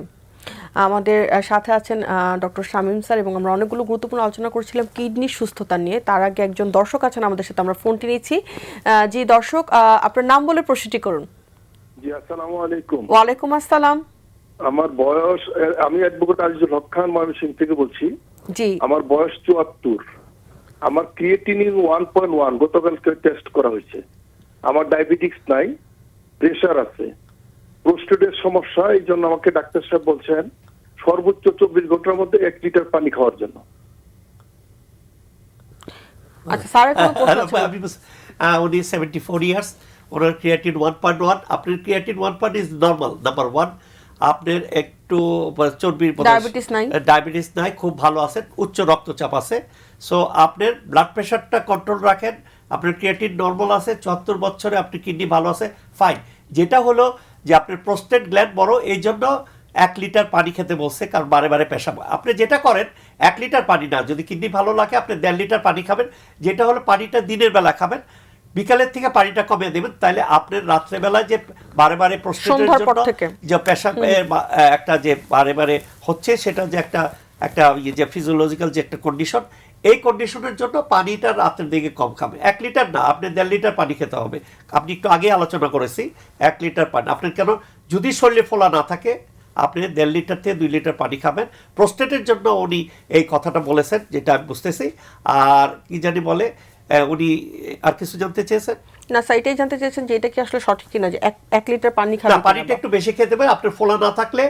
আমাদের সাথে আছেন ডক্টর শামীম স্যার এবং আমরা অনেকগুলো গুরুত্বপূর্ণ আলোচনা করছিলাম কিডনির সুস্থতা নিয়ে। তার আগে একজন দর্শক আছেন আমাদের সাথে, আমরা ফোনটি নিয়েছি। জি দর্শক, আপনার নাম বলে প্রশ্নটি করুন। জি, আসসালামু আলাইকুম। ওয়ালাইকুম আসসালাম। আমার বয়স, আমি অ্যাডভোকেট আজিজুল হক খান ময়মনসিংহ থেকে বলছি। জি। আমার বয়স 74। আমার ক্রিয়েটিনিন 1.1 গতকালকে টেস্ট করা হয়েছে। আমার ডায়াবেটিস নাই, প্রেশার আছে, প্রোস্টেটের সমস্যা, এই জন্য আমাকে ডাক্তার সাহেব বলছেন সর্বোচ্চ 24 ঘন্টার মধ্যে 1 লিটার পানি খাওয়ার জন্য। আচ্ছা স্যার, কোনো প্রশ্ন আছে? উনি 74 ইয়ার্স, ওনার ক্রিয়েটিন 1.1, আপনার ক্রিয়েটিন 1 ইজ নর্মাল, নাম্বার 1। আপনার একটু চর্বির ডায়াবেটিস নাই, খুব ভালো আছেন, উচ্চ রক্তচাপ আছে। সো আপনার ব্লাড প্রেশারটা কন্ট্রোল রাখেন, আপনার ক্রিয়েটিন নর্মাল আছে, 74 বছরে আপনি কিডনি ভালো আছে, ফাইন। যেটা হলো যে আপনার প্রোস্টেট গ্ল্যান্ড বড়, এই জন্য 1 লিটার পানি খেতে বলছে, কারণ বারে বারে পেশাব। আপনি যেটা করেন 1 লিটার পানি না, যদি কিডনি ভালো লাগে আপনি 1.5 লিটার পানি খাবেন, যেটা হলো পানিটা দিনের বেলা খাবেন, বিকালের থেকে পানিটা কমিয়ে দেবেন। তাহলে আপনার রাত্রেবেলায় যে বারে বারে প্রস্তুতের জন্য যে পেশাব একটা যে বারে বারে হচ্ছে, সেটা যে একটা যে ফিজিওলজিক্যাল যে একটা কন্ডিশন, এই কন্ডিশনের জন্য পানিটা রাতের দিকে কম খাবে। 1 লিটার না, আপনি 1.5 লিটার পানি খেতে হবে। আপনি একটু আগে আলোচনা করেছি 1 লিটার পানি। আপনার কেন, যদি শরীরে ফোলা না থাকে আপনি 1.5 লিটার থেকে 2 লিটার পানি খাবেন। প্রোস্টেটের জন্য উনি এই কথাটা বলেছেন, যেটা আমি বুঝতেছি। আর কি জানি বলে, উনি আর কিছু জানতে চেয়েছেন না স্যার, এটাই জানতে চেয়েছেন যে এটা কি আসলে সঠিক কিনা যে 1 লিটার পানি খাবেন। পানিটা একটু বেশি খেতে হবে আপনার ফোলা না থাকলে,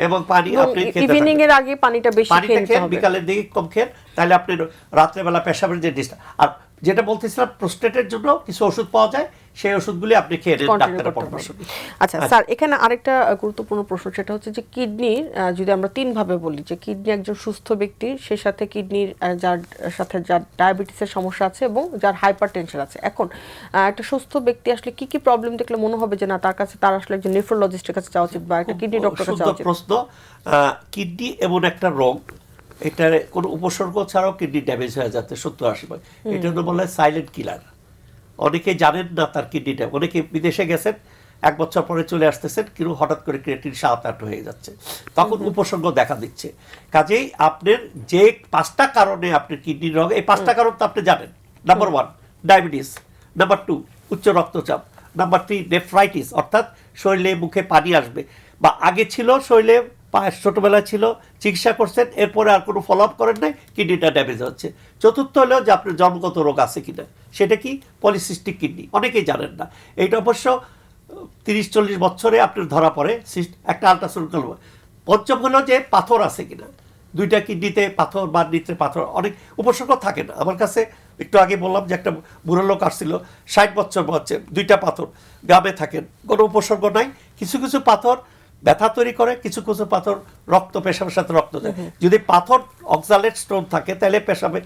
এবং পানি আপনি ইভিনিং এর আগে পানিটা বেশি খেতে হবে, বিকালের দিকে কম খেন, তাহলে আপনি রাত্রেবেলা পেশাবের যে ডিস্টার্ব। আর যেটা বলতেছিলাম, প্রোস্টেটের জন্য কিছু ওষুধ পাওয়া যায়, সেই ওষুধগুলি আপনি খেয়ে নেন ডাক্তারের পরামর্শ নিয়ে। আচ্ছা স্যার, এখানে আরেকটা গুরুত্বপূর্ণ প্রশ্ন, সেটা হচ্ছে যে কিডনির যদি আমরা 3 ভাবে বলি, যে কিডনি একজন সুস্থ ব্যক্তির, সে সাথে কিডনির যার ডায়াবেটিসের সমস্যা আছে এবং যার হাইপারটেনশন আছে। এখন একটা সুস্থ ব্যক্তি আসলে কি কি প্রবলেম দেখলে মনে হবে যে না, তার কাছে তার আসলে একজন নেফ্রোলজিস্টের কাছে যাওয়া উচিত বা একটা কিডনি ডক্টরের কাছে যাওয়া উচিত? প্রশ্ন। কিডনি এমন একটা রোগ, এটার কোনো উপসর্গ ছাড়াও কিডনি ড্যামেজ হয়ে যাচ্ছে 70-80%। এটা জন্য বলা হয় সাইলেন্ট কিলার। অনেকে জানেন না তার কিডনিটা, অনেকে বিদেশে গেছেন 1 বছর পরে চলে আসতেছেন, কিন্তু হঠাৎ করে ক্রিয়েটিন 7-8 হয়ে যাচ্ছে, তখন উপসর্গ দেখা দিচ্ছে। কাজেই আপনার যে 5টা কারণে আপনার কিডনির রোগ, এই 5টা কারণ তো আপনি জানেন। নাম্বার 1 ডায়াবেটিস, নাম্বার 2 উচ্চ রক্তচাপ, নাম্বার 3 নেফ্রাইটিস, অর্থাৎ শরীরে মুখে পানি আসবে, বা আগে ছিল শরীরে ছোটবেলায় ছিল, চিকিৎসা করছেন, এরপরে আর কোনো ফলো আপ করেন নাই, কিডনিটা ড্যামেজ হচ্ছে। চতুর্থ হলো যে আপনার জন্মগত রোগ আছে কিনা, সেটা কি পলিসিস্টিক কিডনি, অনেকেই জানেন না। এইটা অবশ্য 30-40 বছরে আপনার ধরা পড়ে, একটা আল্ট্রাসাউন্ড করব। পঞ্চম হলো যে পাথর আছে কিনা, 2টা কিডনিতে পাথর বা নিত্রে পাথর, অনেক উপসর্গ থাকে না। আমার কাছে একটু আগে বললাম যে একটা বুড়ো লোক আসছিল, 60 বছর বয়সে, 2টা পাথর, গ্রামে থাকেন, কোনো উপসর্গ নাই। কিছু কিছু পাথর ব্যথা তৈরি করে, কিছু কিছু পাথর রক্ত পেশাবের সাথে রক্ত যায়। যদি পাথর অক্সালেট স্টোন থাকে তাহলে পেশাবে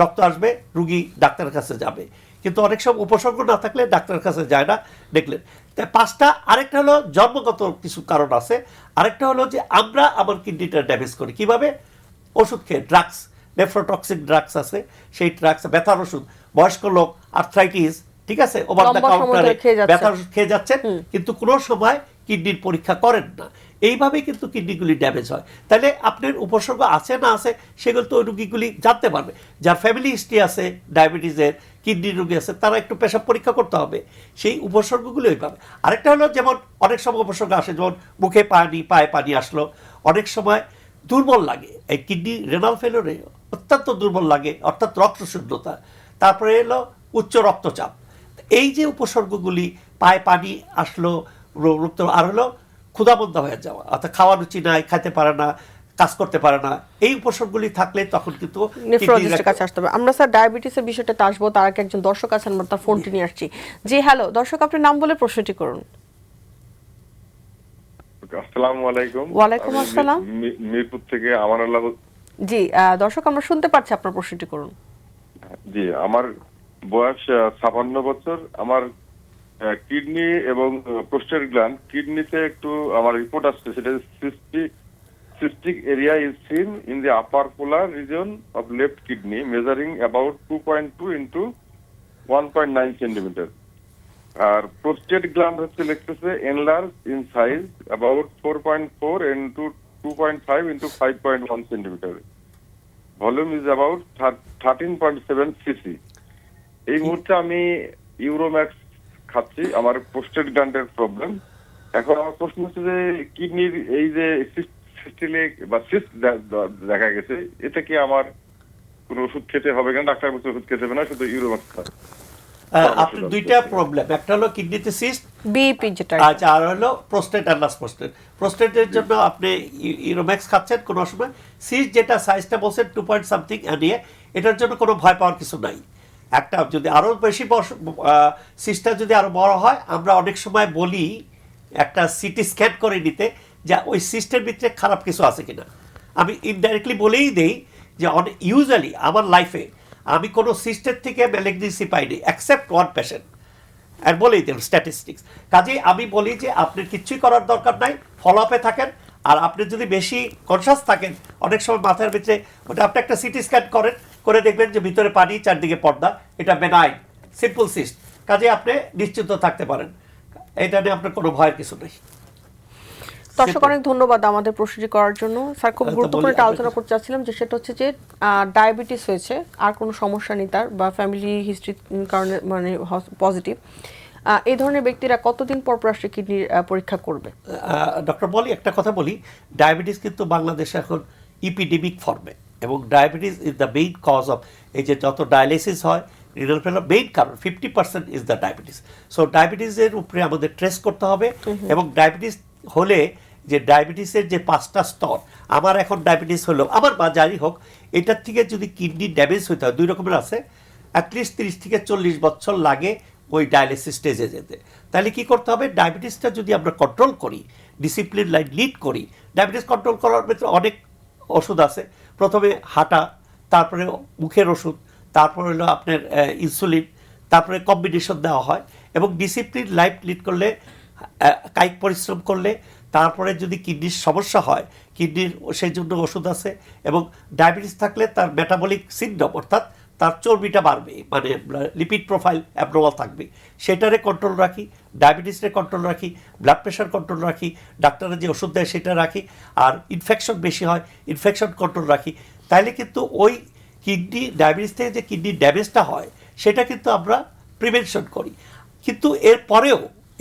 রক্ত আসবে, রুগী ডাক্তারের কাছে যাবে। কিন্তু অনেক সময় উপসর্গ না থাকলে ডাক্তারের কাছে যায় না, দেখলেন। তাই 5টা। আরেকটা হলো জন্মগত কিছু কারণ আছে। আরেকটা হলো যে আমরা আমার কিডনিটা ড্যামেজ করি কিভাবে? ওষুধ খেয়ে, ড্রাগস, নেফ্রোটক্সিক ড্রাগস আছে, সেই ড্রাগস, ব্যথার ওষুধ, বয়স্ক লোক, আর্থ্রাইটিস, ঠিক আছে, ওভার দ্য লম্বা সময় কাউন্টারে ধরে খেয়ে যাচ্ছেন। ব্যথার ওষুধ খেয়ে যাচ্ছেন, কিন্তু কোনো সময় কিডনির পরীক্ষা করেন না। এইভাবেই কিন্তু কিডনিগুলি ড্যামেজ হয়। তাহলে আপনার উপসর্গ আছে না আছে সেগুলো তো ওই রুগীগুলি জানতে পারবে। যার ফ্যামিলি হিস্ট্রি আছে ডায়াবেটিসের, কিডনির রোগী আছে, তারা একটু পেশাব পরীক্ষা করতে হবে, সেই উপসর্গগুলি ওইভাবে। আরেকটা হলো যেমন অনেক সময় উপসর্গ আসে, যেমন মুখে পানি, পায়ে পানি আসলো, অনেক সময় দুর্বল লাগে, এই কিডনি রেনাল ফেলোরে অত্যন্ত দুর্বল লাগে, অর্থাৎ রক্তশূন্যতা। তারপরে এলো উচ্চ রক্তচাপ। এই যে উপসর্গগুলি, পায়ে পানি আসলো, রক্ত, আর হলো ক্ষুধাবন্ধ হয়ে যাওয়া, অর্থাৎ খাওয়া রুচি নাই, খাইতে পারে না, কাজ করতে পারে না, এই উপসর্গগুলি থাকলে তখন কিন্তু নেফ্রোলজিস্টের কাছে আসতে হবে। আমরা স্যার ডায়াবেটিসের বিষয়টা আসবো, তার আগে একজন দর্শক আছেন, আমরা তার ফোনটি নিয়ে আসছি। জি হ্যালো দর্শক, আপনার নাম বলে প্রশ্নটি করুন। আসসালামু আলাইকুম। ওয়ালাইকুম আমি আসসালাম। মিরপুর থেকে আমানুল্লাহ। জি দর্শক, আমরা শুনতে পাচ্ছি, আপনার প্রশ্নটি করুন। জি, আমার বয়স 56 বছর। আমার কিডনি এবং প্রোস্টেট গ্ল্যান্ড, কিডনিতে একটু আমার রিপোর্ট আসছে, সেটা cystic area is seen in the upper polar region of left kidney measuring about 2.2 into 1.9 centimetre. আর প্রোস্টেট গ্ল্যান্ড হচ্ছে লিখতেছে enlarge in size about 4.4 into 2.5 into 5.1 centimetre. Volume is about 13.7 cc. এই মুহূর্তে আমি ইউরোম্যাক্স খাচ্ছি, আমার প্রোস্টেট গ্ল্যান্ডের প্রবলেম। এখন আমার প্রশ্ন হচ্ছে যে কিডনির এই যে সিস্টিলিক বা সিস্ট দেখা গেছে, এতে কি আমার কোনো ওষুধ খেতে হবে কিনা? ডাক্তার বলছে ওষুধ খেতে হবে না, শুধু ইউরোম্যাক্স খাবে। আপনার দুইটা প্রবলেম, একটা হলো কিডনিতে সিস্ট, বিপি যেটা, আচ্ছা, আর হলো প্রোস্টেট অ্যান্ডাস প্রোস্টেট। প্রোস্টেটের জন্য আপনি ইউরোম্যাক্স খাচ্ছেন, কোনো সময় সিস্ট যেটা সাইজটা বলছেন 2 পয়েন্ট সামথিং নিয়ে, এটার জন্য কোনো ভয় পাওয়ার কিছু নাই। একটা যদি আরও বেশি সিস্টটা যদি আরও বড় হয়, আমরা অনেক সময় বলি একটা সিটি স্ক্যান করে নিতে, যে ওই সিস্টের ভিতরে খারাপ কিছু আছে কিনা। আমি ইনডাইরেক্টলি বলেই দেই যে ইউজুয়ালি আমার লাইফে আমি কোনো সিস্টের থেকে ম্যালিগনেন্সি পাইনি অ্যাকসেপ্ট 1 পেশেন্ট, আর বলেই দেন স্ট্যাটিস্টিক্স। কাজেই আমি বলি যে আপনার কিচ্ছুই করার দরকার নাই, ফলো আপে থাকেন। আর আপনি যদি বেশি কনসাস থাকেন, অনেক সময় মাথার ভিতরে ওটা আপনি একটা সিটি স্ক্যান করেন, করে দেখবেন যে ভিতরে পানি, চারদিকে পর্দা, এটা বেনাইন সিম্পল সিস্ট। কাজে আপনি নিশ্চিন্ত থাকতে পারেন, এটা নিয়ে আপনার কোনো ভয়ের কিছু নেই। দর্শক অনেক ধন্যবাদ আমাদের প্রশ্নটি করার জন্য। স্যার খুব গুরুত্বপূর্ণ একটা আলোচনা করতে চাচ্ছিলাম, যে সেটা হচ্ছে যে ডায়াবেটিস হয়েছে, আর কোনো সমস্যা নেই তার, বা ফ্যামিলি হিস্ট্রির কারণে মানে পজিটিভ, এই ধরনের ব্যক্তিরা কতদিন পর পর আসলে কিডনির পরীক্ষা করবে? ডক্টর বলি, একটা কথা বলি, ডায়াবেটিস কিন্তু বাংলাদেশে এখন ইপিডেমিক ফর্মে, এবং diabetes is the main cause of, এই যে যত ডায়ালিসিস হয়, রিনাল ফেলার মেইন কারণ 50% ইজ দ্য ডায়াবেটিস। সো ডায়াবেটিসের উপরে আমাদের ট্রেস করতে হবে, এবং ডায়াবেটিস হলে যে ডায়াবেটিসের যে 5টা স্তর, আমার এখন ডায়াবেটিস হলো, আমার বা যাই হোক, এটার থেকে যদি কিডনি ড্যামেজ হইতে হয়, 2 রকমের আছে, অ্যাটলিস্ট 30 থেকে 40 বছর লাগে ওই ডায়ালিসিস স্টেজে যেতে। তাহলে কি করতে হবে? ডায়াবেটিসটা যদি আমরা কন্ট্রোল করি, ডিসিপ্লিন লাইন লিড করি, ডায়াবেটিস কন্ট্রোল করার ভিতরে অনেক ওষুধ আছে। প্রথমে হাঁটা, তারপরে মুখের ওষুধ, তারপরে হলো আপনার ইনসুলিন, তারপরে কম্বিনেশন দেওয়া হয়, এবং ডিসিপ্লিন লাইফ লিড করলে, কায়িক পরিশ্রম করলে, তারপরে যদি কিডনির সমস্যা হয়, কিডনির সেই জন্য ওষুধ আছে। এবং ডায়াবেটিস থাকলে তার মেটাবলিক সিনড্রোম, অর্থাৎ তার চর্বিটা বাড়বে, মানে লিপিড প্রোফাইল অ্যাবনর্মাল থাকবে, সেটারে কন্ট্রোল রাখি, ডায়াবেটিসের কন্ট্রোল রাখি, ব্লাড প্রেশার কন্ট্রোল রাখি, ডাক্তাররা যে ওষুধ দেয় সেটা রাখি, আর ইনফেকশন বেশি হয়, ইনফেকশন কন্ট্রোল রাখি। তাইলে কিন্তু ওই কিডনি ডায়াবেটিস থেকে যে কিডনি ড্যামেজটা হয়, সেটা কিন্তু আমরা প্রিভেনশন করি। কিন্তু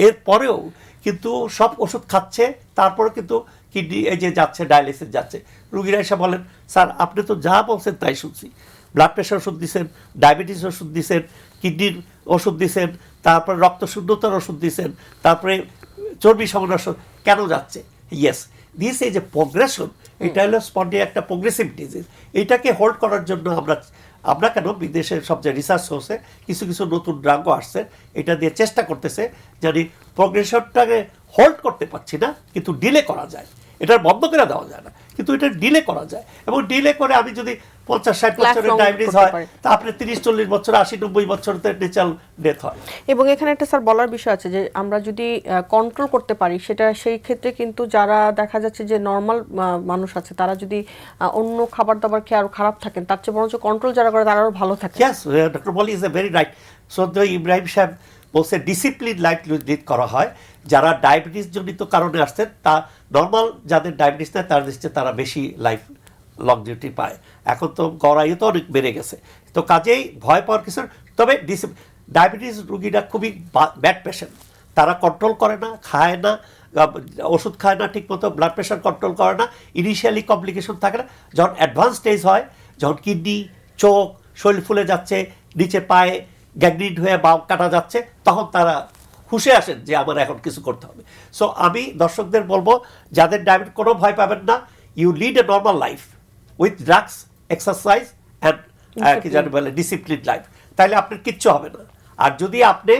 এরপরেও কিন্তু সব ওষুধ খাচ্ছে, তারপরে কিন্তু কিডনি এই যে যাচ্ছে, ডায়ালিসিস যাচ্ছে। রুগীরা এসে বলেন, স্যার আপনি তো যা বলছেন তাই শুনছি, ব্লাড প্রেশার ওষুধ দিচ্ছেন, ডায়াবেটিস ওষুধ দিচ্ছেন, কিডনির ওষুধ দিচ্ছেন, তারপরে রক্তশূন্যতার ওষুধ দিচ্ছেন, তারপরে চর্বি সমস্যা কেন যাচ্ছে? ইয়েস, দিস এই যে প্রোগ্রেশন, এটা হলো স্পন্ডে একটা প্রোগ্রেসিভ ডিজিজ। এটাকে হোল্ড করার জন্য আমরা কেন বিদেশের সবচেয়ে রিসার্চ সোর্সে কিছু নতুন ড্রাগও আসছে, এটা দিয়ে চেষ্টা করতেছে জানি প্রোগ্রেশনটাকে হোল্ড করতে পারছি না, কিন্তু ডিলে করা যায়। এটা বন্ধ করে দেওয়া যায় না, কিন্তু এটা ডিলে করা যায়। এবং ডিলে করে আমি যদি 50-60 বছরের Lifelong ডায়াবেটিস করতে হয়, পারি। তা আপনি 30-40 বছর, 80-90 বছরতে ন্যাচারাল ডেথ হয়। এবং এখানে একটা স্যার বলার বিষয় আছে যে আমরা যদি কন্ট্রোল করতে পারি, সেটা সেই ক্ষেত্রে কিন্তু যারা দেখা যাচ্ছে যে নর্মাল মানুষ আছে, তারা যদি অন্য খাবার দাবার খেয়ে আরো খারাপ থাকেন, তার চেয়ে বরঞ্চ কন্ট্রোল যারা করে তারা আরো ভালো থাকে। Yes, Dr. Boli is a very right. So the Ibrahim সাহেব বলছে ডিসিপ্লিন লাইফ লিড করা হয়। যারা ডায়াবেটিস জনিত কারণে আসছেন, তা নর্মাল যাদের ডায়াবেটিস নেই তারা দিচ্ছে, তারা বেশি লাইফ লংজিভিটি পায়। এখন তো গড়াইও তো অনেক বেড়ে গেছে, তো কাজেই ভয় পাওয়ার কিছু। তবে ডায়াবেটিস রুগীরা খুবই ব্যাড পেশেন্ট, তারা কন্ট্রোল করে না, খায় না, ওষুধ খায় না ঠিক মতো, ব্লাড প্রেশার কন্ট্রোল করে না, ইনিশিয়ালি কমপ্লিকেশন থাকে না। যখন অ্যাডভান্স স্টেজ হয়, যখন কিডনি, চোখ, শরীর ফুলে যাচ্ছে, নিচে পায়ে গ্যাংগ্রিন হয়ে বাম কাটা যাচ্ছে, তখন তারা হুঁশে আসেন যে আমার এখন কিছু করতে হবে। সো আমি দর্শকদের বলবো, যাদের ডায়াবেটিস, কোনো ভয় পাবেন না, you lead a normal life with drugs, exercise and কি জানি বলে ডিসিপ্লিন লাইফ, তাহলে আপনার কিচ্ছু হবে না। আর যদি আপনি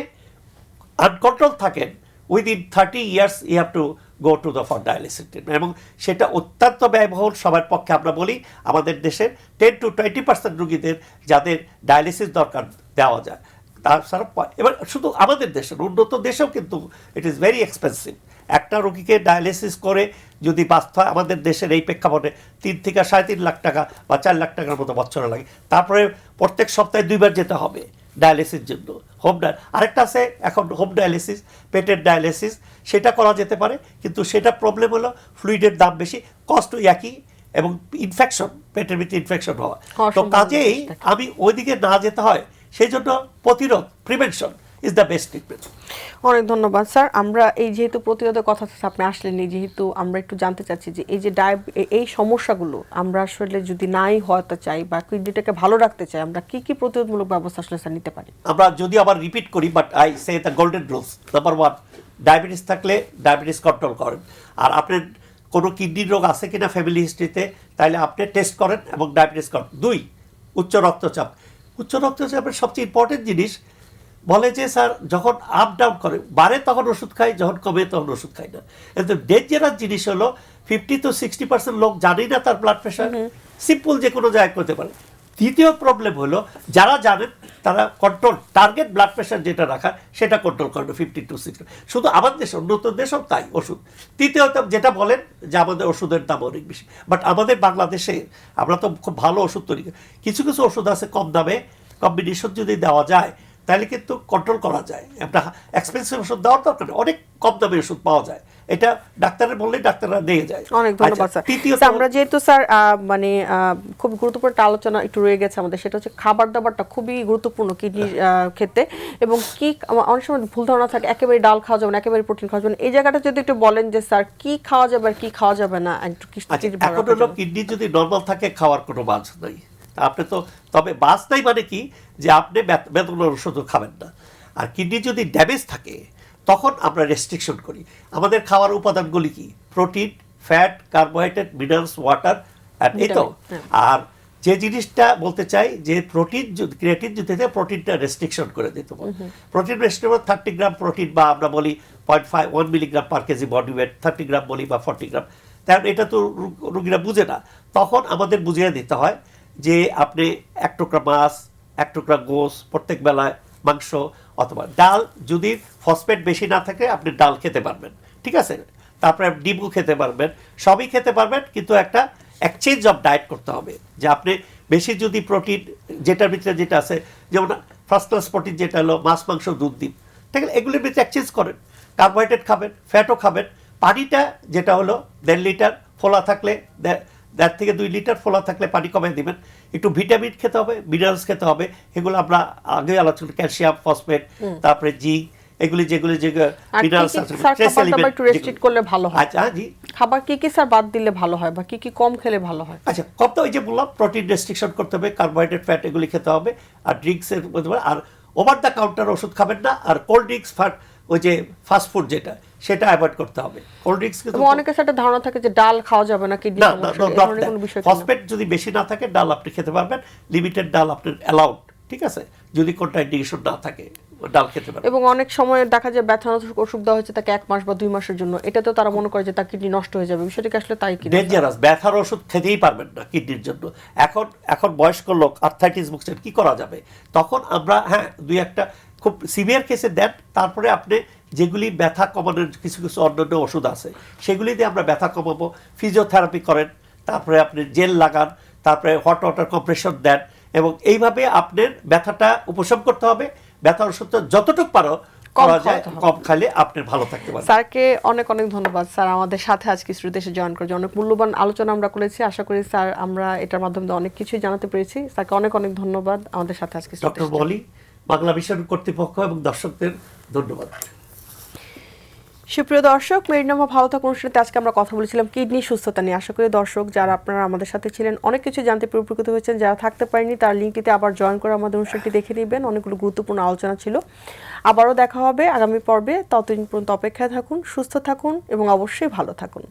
আনকন্ট্রোল থাকেন, within 30 years you have to go to the for dialysis treatment. এবং সেটা অত্যন্ত ব্যয়বহুল। সবার পক্ষে আমরা বলি আমাদের দেশের 10-20% রুগীদের যাদের ডায়ালিসিস দরকার দেওয়া যায়, তাছাড়া এবার শুধু আমাদের দেশের, উন্নত দেশেও কিন্তু ইট ইজ ভেরি এক্সপেন্সিভ। একটা রোগীকে ডায়ালিসিস করে যদি বাঁচতে হয়, আমাদের দেশের এই প্রেক্ষাপটে 3 থেকে 3.5 লাখ টাকা বা 4 লাখ টাকার মতো বছরে লাগে। তারপরে প্রত্যেক সপ্তাহে 2 বার যেতে হবে ডায়ালিসিস জন্য। আরেকটা আছে এখন হোম ডায়ালিসিস, পেটের ডায়ালিসিস, সেটা করা যেতে পারে, কিন্তু সেটা প্রবলেম হলো ফ্লুইডের দাম বেশি, কষ্ট একই, এবং ইনফেকশন, পেটের ভিতরে ইনফেকশন হওয়া। তো কাজেই আমি ওইদিকে না যেতে হয়, সেই জন্য প্রতিরোধ, prevention is the best treatment. অনেক ধন্যবাদ স্যার। আমরা এই যেহেতু প্রতিরোধের কথা আপনি আসলেনি, যেহেতু আমরা একটু জানতে চাচ্ছি যে এই যে এই সমস্যাগুলো আমরা আসলে যদি নাই হতে চাই বা কিডনিটাকে ভালো রাখতে চাই, আমরা কি কি প্রতিরোধমূলক ব্যবস্থা আসলে স্যার নিতে পারি? আমরা যদি আবার রিপিট করি, but I say the golden rules. Number 1, diabetes থাকলে ডায়াবেটিস কন্ট্রোল করেন। আর আপনার কোনো কিডনির রোগ আছে কিনা ফ্যামিলি হিস্ট্রিতে, তাহলে আপনি টেস্ট করেন এবং ডায়াবেটিস করেন। 2, উচ্চ রক্তচাপ। উচ্চ রক্তচাপের সবচেয়ে ইম্পর্টেন্ট জিনিস বলে যে স্যার যখন আপ ডাউন করে, বাড়ে তখন ওষুধ খাই, যখন কমে তখন ওষুধ খাই না। কিন্তু ডেঞ্জারাস জিনিস হলো 50-60% লোক জানেই না তার ব্লাড প্রেশার, সিম্পল যে কোনো জায়গায় করতে পারে। দ্বিতীয় প্রবলেম হলো যারা জানেন তারা কন্ট্রোল, টার্গেট ব্লাড প্রেশার যেটা রাখা সেটা কন্ট্রোল করে 50-60, শুধু আমাদের দেশে, উন্নত দেশেও তাই ওষুধ। তৃতীয়ত যেটা বলেন যে আমাদের ওষুধের দাম অনেক বেশি, বাট আমাদের বাংলাদেশে আমরা তো খুব ভালো ওষুধ তৈরি করি। কিছু কিছু ওষুধ আছে কম দামে, কম্বিনেশন যদি দেওয়া যায় তাহলে কিন্তু কন্ট্রোল করা যায়। একটা এক্সপেন্সিভ ওষুধ দেওয়ার দরকার নেই, অনেক কম দামে ওষুধ পাওয়া যায়, এটা ডাক্তারের বললেই ডাক্তাররা দিয়ে যায়। অনেক ধন্যবাদ স্যার। তৃতীয়ত আমরা যেহেতু স্যার মানে খুব গুরুত্বপূর্ণ একটা আলোচনা একটু রয়ে গেছে আমাদের, সেটা হচ্ছে খাবার দাবারটা খুবই গুরুত্বপূর্ণ কিডনির ক্ষেত্রে। এবং কি অনেক সময় ভুল ধারণা থাকে একেবারে ডাল খাওয়া যাবে না, একেবারে প্রোটিন খাওয়া যাবে না। এই জায়গাটা যদি একটু বলেন যে স্যার কি খাওয়া যাবে আর কি খাওয়া যাবে না, একটু এখন হলো কিডনি যদি নর্মাল থাকে খাওয়ার কোনো বাজ নাই আপনি তো, তবে বাজ নাই মানে কি যে আপনি বেদনার ওষুধও খাবেন না। আর কিডনি যদি ড্যামেজ থাকে তখন আমরা রেস্ট্রিকশন করি। আমাদের খাওয়ার উপাদানগুলি কি? Protein, fat, carbohydrate, minerals, water, এই তো। আর যে জিনিসটা বলতে চাই যে প্রোটিন, ক্রিয়েটিন যদি থাকে প্রোটিনটা রেস্ট্রিকশন করে দিতে হবে। প্রোটিন রেস্ট্রিকশন 30 গ্রাম প্রোটিন, বা আমরা বলি 0.1 milligram per KG body weight, 30 গ্রাম বলি বা 40 গ্রাম। কারণ এটা তো রোগীরা বুঝে না, তখন আমাদের বুঝিয়ে দিতে হয় যে আপনি 1 টুকরা মাছ, 1 টুকরা গোস, প্রত্যেক বেলায় মাংস অথবা ডাল, যদি ফসফেট বেশি না থাকে আপনি ডাল খেতে পারবেন, ঠিক আছে। তারপরে ডিমও খেতে পারবেন, সবই খেতে পারবেন, কিন্তু একটা এক্সচেঞ্জ অফ ডায়েট করতে হবে। যে আপনি বেশি যদি প্রোটিন, যেটার ভিতরে যেটা আছে, যেমন ফার্স্ট ক্লাস প্রোটিন যেটা হলো মাছ, মাংস, দুধ, ডিম, ঠিক আছে, এগুলির ভিতরে এক্সচেঞ্জ করেন। কার্বোহাইড্রেট খাবেন, ফ্যাটও খাবেন। পানিটা যেটা হলো 1.5 লিটার, ফোলা থাকলে 1.5 থেকে 2 লিটার, ফোলা থাকলে পানি কমিয়ে দিবেন। একটু ভিটামিন খেতে হবে, মিনারেলস খেতে হবে, এগুলো আমরা আগে আলোচনা, ক্যালসিয়াম, ফসফেট, তারপরে জিঙ্ক, এগুলি যেগুলি মিনারেলস আছে, একটু রেস্ট্রিক্ট করলে ভালো হয়। আচ্ছা জি, খাবার কি কি স্যার বাদ দিলে ভালো হয় বা কি কি কম খেলে ভালো হয়? আচ্ছা, কম তো ওই যে বললাম প্রোটিন রেস্ট্রিকশন করতে হবে, কার্বোহাইড্রেট, ফ্যাট এগুলি খেতে হবে, আর ড্রিঙ্কসের মধ্যে, আর ওভার দ্য কাউন্টার ওষুধ খাবেন না, আর কোল্ড ড্রিঙ্কস, ওই যে ফাস্ট ফুড যেটা, সেটা অ্যাভয়েড করতে হবে। কোল্ড ড্রিঙ্কস কিন্তু অনেকের সাথে ধারণা থাকে যে ডাল খাওয়া যাবে না কিডনি সমস্যা, কোনো বিষয় না। ফসফেট যদি বেশি না থাকে ডাল আপনি খেতে পারবেন, লিমিটেড ডাল আপনার অ্যালাউড, ঠিক আছে, যদি কোনটা ইন্ডিকেশন না থাকে। ডাল খেতে পারেন। এবং অনেক সময় দেখা যায় ব্যথানাশক ওষুধ দেওয়া হচ্ছে তাকে 1 মাস বা 2 মাসের জন্য, এটা তো তারা মনে করে যে তার কিডনি নষ্ট হয়ে যাবে, বিষয়টা কি আসলে তাই কি? ডেঞ্জারাস, ব্যথার ওষুধ খেতেই পারবেন না কিডনির জন্য। এখন বয়স্ক লোক আর্থ্রাইটিস ভুগছেন, কি করা যাবে? তখন আমরা হ্যাঁ 2-1টা খুব সিভিয়ার কেসে দেন, তারপরে আপনি যেগুলি ব্যথা কমানোর কিছু কিছু অন্যান্য ওষুধ আছে সেগুলি দিয়ে আমরা ব্যথা কমাবো। ফিজিওথেরাপি করেন, তারপরে আপনি জেল লাগান, তারপরে হট ওয়াটার কম্প্রেশন দেন, এবং এইভাবে আপনার ব্যথাটা উপশম করতে হবে। ব্যথার ওষুধটা যতটুকু পারো করা যায় কম খাইলে আপনি ভালো থাকতে পারবেন। স্যারকে অনেক অনেক ধন্যবাদ স্যার আমাদের সাথে আজকে স্টুডিওতে এসে জয়েন করেছে, অনেক মূল্যবান আলোচনা আমরা করেছি। আশা করি স্যার আমরা এটার মাধ্যমে অনেক কিছুই জানাতে পেরেছি। স্যারকে অনেক অনেক ধন্যবাদ আমাদের সাথে আজকে। ডক্টর মলি, বাংলা ভিশন কর্তৃপক্ষ এবং দর্শকদের ধন্যবাদ। সুপ্রিয় দর্শক, মেরিনোভা ভালো থাকুন অনুষ্ঠানে আজকে আমরা কথা বলেছিলাম কিডনি সুস্থতা নিয়ে। আশা করি দর্শক যারা আপনারা আমাদের সাথে ছিলেন অনেক কিছু জানতে উপকৃত হয়েছেন। যারা থাকতে পারেনি তার লিঙ্কটিতে আবার জয়েন করে আমাদের অনুষ্ঠানটি দেখে নেবেন, অনেকগুলো গুরুত্বপূর্ণ আলোচনা ছিল। আবারও দেখা হবে আগামী পর্বে, ততদিন পর্যন্ত অপেক্ষায় থাকুন, সুস্থ থাকুন এবং অবশ্যই ভালো থাকুন।